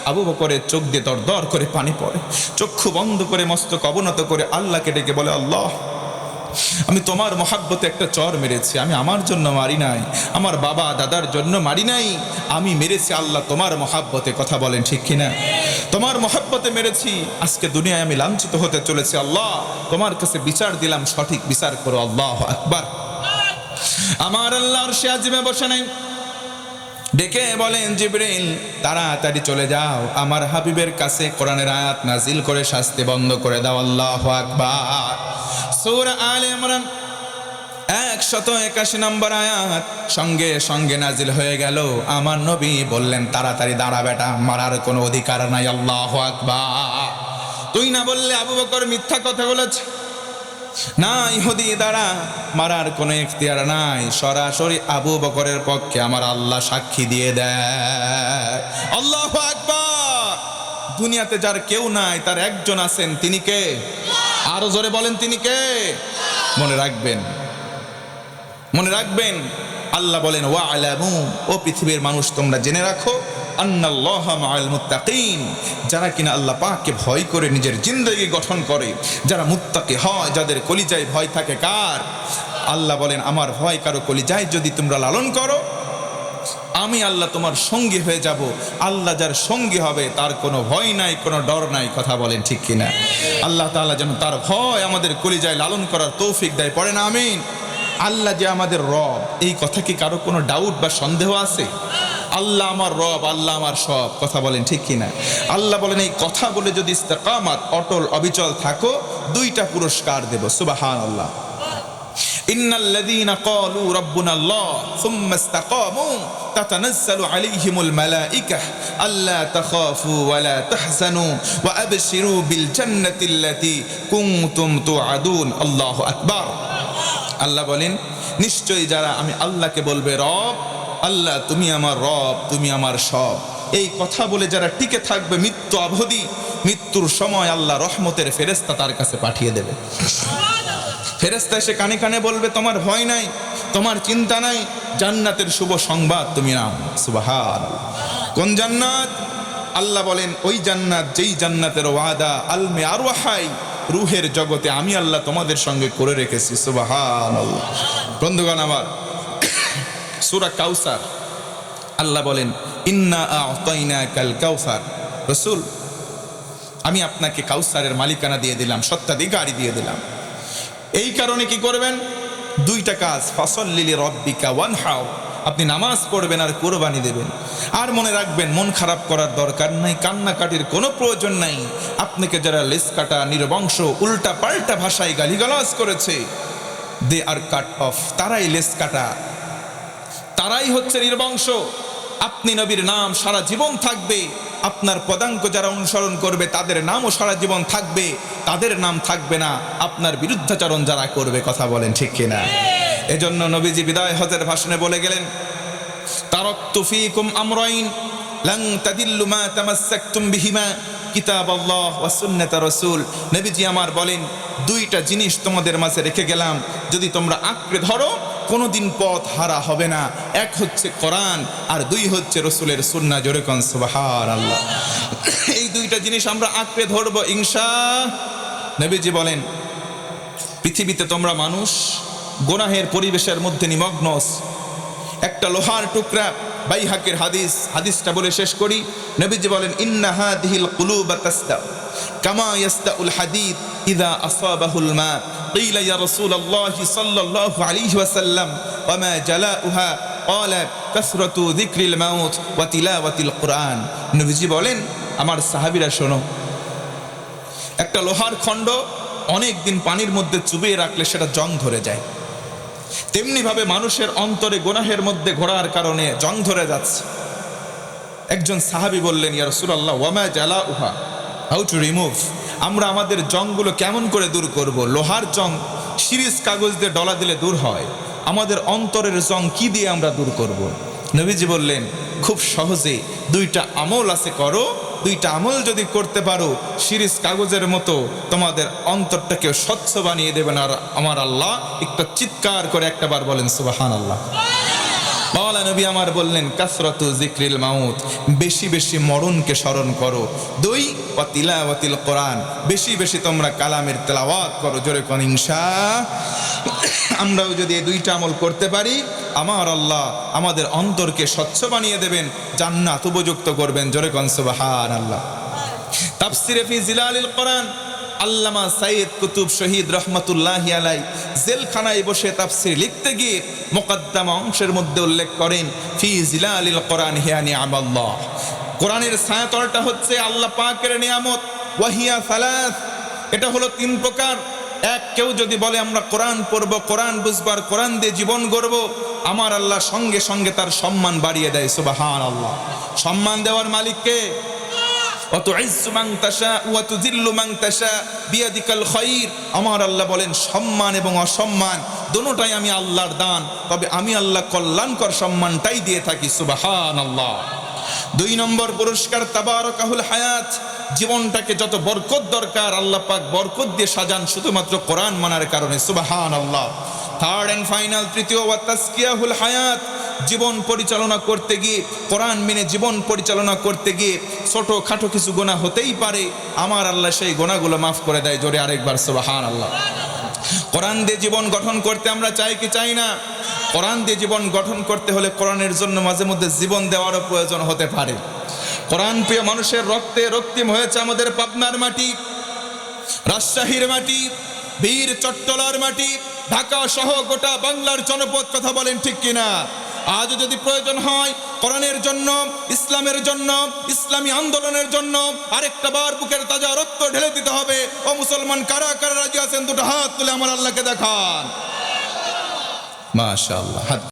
আবু বকরের চোখ দিয়ে দর দর করে পানি পড়ে। চক্ষু বন্ধ করে মস্তক অবনত করে আল্লাহকে ডেকে বলে, আল্লাহ, আমি তোমার মহাব্বতে একটা চর মেরেছি, আমি আমার জন্য মারি নাই, আমার বাবা দাদার জন্য মারি নাই, আমি মেরেছি আল্লাহ তোমার মহাব্বতে। কথা বলেন ঠিক কিনা? তোমার মহাব্বতে মেরেছি। আজকে দুনিয়ায় আমি লাঞ্ছিত হতে চলেছি, আল্লাহ তোমার কাছে বিচার দিলাম, সঠিক বিচার করো। আল্লাহু আকবার। আমার আল্লাহ আরশে আজিমে বসে নাই, ডেকে বলেন, জিবরিল তাড়াতাড়ি চলে যাও, আমার হাবিবের কাছে কোরআনের আয়াত নাজিল করে শাস্তি বন্ধ করে দাও। আল্লাহু আকবার। সূরা আলে ইমরান 181 নম্বর আয়াত সঙ্গে সঙ্গে নাজিল হয়ে গেল। আমার নবী বললেন, তাড়াতাড়ি দাঁড়া বেটা, মারার কোনো অধিকার নাই। আল্লাহু আকবার। তুই না বললে আবু বকর মিথ্যা কথা বলেছে? না ইহুদি, দাঁড়া, মারার কোনো ইখতিয়ার নাই, সরাসরি আবু বকরের পক্ষে আমার আল্লাহ সাক্ষী দিয়ে দেয়। আল্লাহু আকবার। দুনিয়াতে যার কেউ নাই, তার একজন আছেন, তিনি কে? আরো জোরে বলেন, তিনি কে? মনে রাখবেন, মনে রাখবেন। আল্লাহ বলেন, ওয়া'লামু, ও পৃথিবীর মানুষ তোমরা জেনে রাখো, আন্নাল্লাহা মাআল মুত্তাকিন, যারা কিনা আল্লাহ পাককে ভয় করে নিজের জিন্দেগি গঠন করে, যারা মুত্তাকি হয়, যাদের কলিজায় ভয় থাকে। কার? আল্লাহ বলেন, আমার ভয় কারো কলিজায় যদি তোমরা লালন করো, আমি আল্লাহ তোমার সঙ্গী হয়ে যাব। আল্লাহ যার সঙ্গী হবে তার কোনো ভয় নাই, কোনো ডর নাই। কথা বলেন ঠিক কিনা? আল্লাহ তাআলা যেন তার ভয় আমাদের কলিজায় লালন করার তৌফিক দেয়। পড়েন আমিন। আল্লাহ যে আমাদের রব, এই কথা কি কারো কোনো ডাউট বা সন্দেহ আছে? আল্লাহ আমার রব, আল্লাহ আমার সব। কথা বলেন ঠিক কিনা? আল্লাহ বলেন, এই কথা বলে যদি ইস্তেকামাত, অটল অবিচল থাকো, দুইটা পুরস্কার দেব। সুবহানাল্লাহ। ইন্নাল্লাযীনা ক্বালু রাব্বুনাল্লাহ সুম্মা ইসতাকামু তাতানাজ্জালু আলাইহিমুল মালাঈকাহ আল্লা তাখাফু ওয়া লা তাহজানু ওয়া আবশিরু বিল জান্নাতিল্লাতী কুনতুম তুআদুন। আল্লাহু আকবার। আল্লাহ বলেন, নিশ্চয়ই যারা আমি আল্লাহকে বলবে রব, আল্লাহ তুমি আমার রব, তুমি আমার সব, এই কথা বলে যারা টিকে থাকবে মৃত্যু অবধি, মৃত্যুর সময় আল্লাহ রহমতের ফেরেশতা তার কাছে পাঠিয়ে দেবে। ফেরেশতা এসে কানে কানে বলবে, তোমার ভয় নাই, তোমার চিন্তা নাই, জান্নাতের শুভ সংবাদ তুমি নাও। সুবহানাল্লাহ। কোন জান্নাত? আল্লাহ বলেন, ওই জান্নাত যেই জান্নাতের ওয়াদা আলমে আরওয়াহাই, রুহের জগতে আমি আল্লাহ তোমাদের সঙ্গে করে রেখেছি। সুবহানাল্লাহ। বন্ধুগণ আমার, সূরা কাউসার, আল্লাহ বলেন, ইন্না আ'তাইনাকাল কাউসার। রাসূল, আমি আপনাকে কাউসারের মালিকানা দিয়ে দিলাম, সত্ত্বাধিকারী দিয়ে দিলাম। এই কারণে কি করবেন? দুইটা কাজ, ফাসাল্লি লিরাব্বিকা ওয়ানহার, আপনি নামাজ পড়বেন আর কোরবানি দেবেন। আর মনে রাখবেন, মন খারাপ করার দরকার নাই, কান্নাকাটির কোনো প্রয়োজন নাই। আপনাকে যারা লেস কাটা, নির্বংশ, উল্টা পাল্টা ভাষায় গালিগালাজ করেছে, দে আর কাট অফ, তারাই লেস কাটা, তারাই হচ্ছে নির্বংশ। আপনি নবীর নাম সারা জীবন থাকবে, আপনার পদাঙ্ক যারা অনুসরণ করবে তাদের নামও সারা জীবন থাকবে, তাদের নাম থাকবে না আপনার বিরুদ্ধাচরণ যারা করবে। কথা বলেন ঠিক কিনা? এজন্য নবীজি বিদায় হজের ভাষণে বলে গেলেন, তারাকতু ফীকুম আমরাইন লান তাদিল্লু মা তামাসসাকতুম বিহিমা কিতাবাল্লাহ ওয়া সুন্নাত রাসূল। নবীজি আমার বলেন, দুইটা জিনিস তোমাদের মাঝে রেখে গেলাম, যদি তোমরা আঁকড়ে ধরো কোনোদিন পথ হারা হবে না। এক হচ্ছে কোরআন, আর দুই হচ্ছে রসুলের সুন্নাহ। জোরে কোন সুবহানাল্লাহ। এই দুইটা জিনিস আমরা আঁকড়ে ধরবো ইনশাআল্লাহ। নবীজি বলেন, পৃথিবীতে তোমরা মানুষ গুনাহের পরিবেশের মধ্যে নিমগ্ন। একটা লোহার টুকরা, বাইহাকির হাদিস, হাদিসটা বলে শেষ করি। নবীজি বলেন, ইন্না হাদিহিল কুলুবা তাসদা কামা ইয়াসদাউল হাদিদ ইযা আসাবাহুল মা। قيل يا رسول الله صلى الله عليه وسلم وما جلاؤها قال كثرة ذكر الموت وتلاوة القرآن। নবীজি বলেন, আমার সাহাবীরা শোনো, একটা লোহার খণ্ড অনেক দিন পানির মধ্যে চুবিয়ে রাখলে সেটা জং ধরে যায়, তেমনি ভাবে মানুষের অন্তরে গুনাহের মধ্যে ঘোরার কারণে জং ধরে যাচ্ছে। একজন সাহাবী বললেন, ইয়া রাসূলুল্লাহ ওয়ামা জালাউহা, হাউ টু রিমুভ, আমরা আমাদের জংগুলো কেমন করে দূর করব? লোহার জং সিরিজ কাগজ দিয়ে ডলা দিলে দূর হয়, আমাদের অন্তরের জং কি দিয়ে আমরা দূর করব? নবীজি বললেন, খুব সহজে দুইটা আমল আছে, করো। দুইটা আমল যদি করতে পারো, সিরিজ কাগজের মতো তোমাদের অন্তরটাকে স্বচ্ছ বানিয়ে দেবেন। আর আমার আল্লাহ, একটা চিৎকার করে একটাবার বলেন সুবহানাল্লাহ। মাওলানা নবী আমার বললেন, কাসরাতু যিকরিল মাউত, বেশি বেশি মরণকে স্মরণ করো। দুই, ওয়া তিলাওয়াতিল কোরআন, বেশি বেশি তোমরা কালামের তেলাওয়াত করো। জোরে কোন ইনশাআল্লাহ। আমরাও যদি এই দুইটা আমল করতে পারি, আমার আল্লাহ আমাদের অন্তরকে স্বচ্ছ বানিয়ে দেবেন, জান্নাত উপযুক্ত করবেন। জোরে কোন সুবহানাল্লাহ। তাফসিরে ফি জিলালিল কোরআন, আল্লামা সাইয়্যিদ কুতুব শহীদ রহমাতুল্লাহি আলাইহি জেলখানায় বসে তাফসীর লিখতে গিয়ে মুকদ্দমা অংশের মধ্যে উল্লেখ করেন, ফি জিলালিল কোরআন হিয়া নি'মাল্লাহ, কোরআনের ছায়াতলটা হচ্ছে আল্লাহ পাকের নিয়ামত। ওয়াহিয়া সালাস, এটা হলো তিন প্রকার। এক, কেউ যদি বলে আমরা কোরআন পড়ব, কোরআন বুঝবার, কোরআন দিয়ে জীবন গড়ব, আমার আল্লাহ সঙ্গে সঙ্গে তার সম্মান বাড়িয়ে দেয়। সুবহানাল্লাহ। সম্মান দেওয়ার মালিক কে? আমার আল্লাহ বলেন, সম্মান এবং অসম্মান দুটোটাই আমি আল্লাহর দান, তবে আমি আল্লাহ কল্যাণকর সম্মানটাই দিয়ে থাকি। সুবহানাল্লাহ। দুই নম্বর পুরস্কার, তাবারাকাহুল হায়াত, জীবনটাকে যত বরকত দরকার আল্লাহ পাক বরকত দিয়ে সাজান শুধুমাত্র কোরআন মানার কারণে। সুবহানাল্লাহ। থার্ড এন্ড ফাইনাল, তৃতীয়, ওয়া তাসকিয়াহুল হায়াত, জীবন পরিচালনা করতে গিয়ে, কোরআন মেনে জীবন পরিচালনা করতে গিয়ে ছোট খাটো কিছু গুনাহ হতেই পারে, আমার আল্লাহ সেই গুনাহগুলো মাফ করে দেয়। জোরে আরেকবার সুবহানাল্লাহ। কোরআন দিয়ে জীবন গঠন করতে আমরা চাই কি চাই না? কোরআন দিয়ে জীবন গঠন করতে হলে কোরআনের জন্য মাঝে মধ্যে জীবন দেওয়ারও প্রয়োজন হতে পারে। কোরআন প্রিয় মানুষের রক্তে রক্তিম হয়েছে আমাদের পাবনার মাটি, রাজশাহীর মাটি, বীর চট্টলার মাটি, ঢাকা সহ গোটা বাংলার জনপদ। কথা বলেন ঠিক কিনা? আজও যদি প্রয়োজন হয় কোরআনের জন্য, ইসলামের জন্য, ইসলামী আন্দোলনের জন্য আরেকটা বার বুকের তাজা রক্ত ঢেলে দিতে হবে। ও মুসলমান, কারা কারা রাজি আছেন? দুটো হাত তুলে আমার আল্লাহকে দেখান। মাশাআল্লাহ।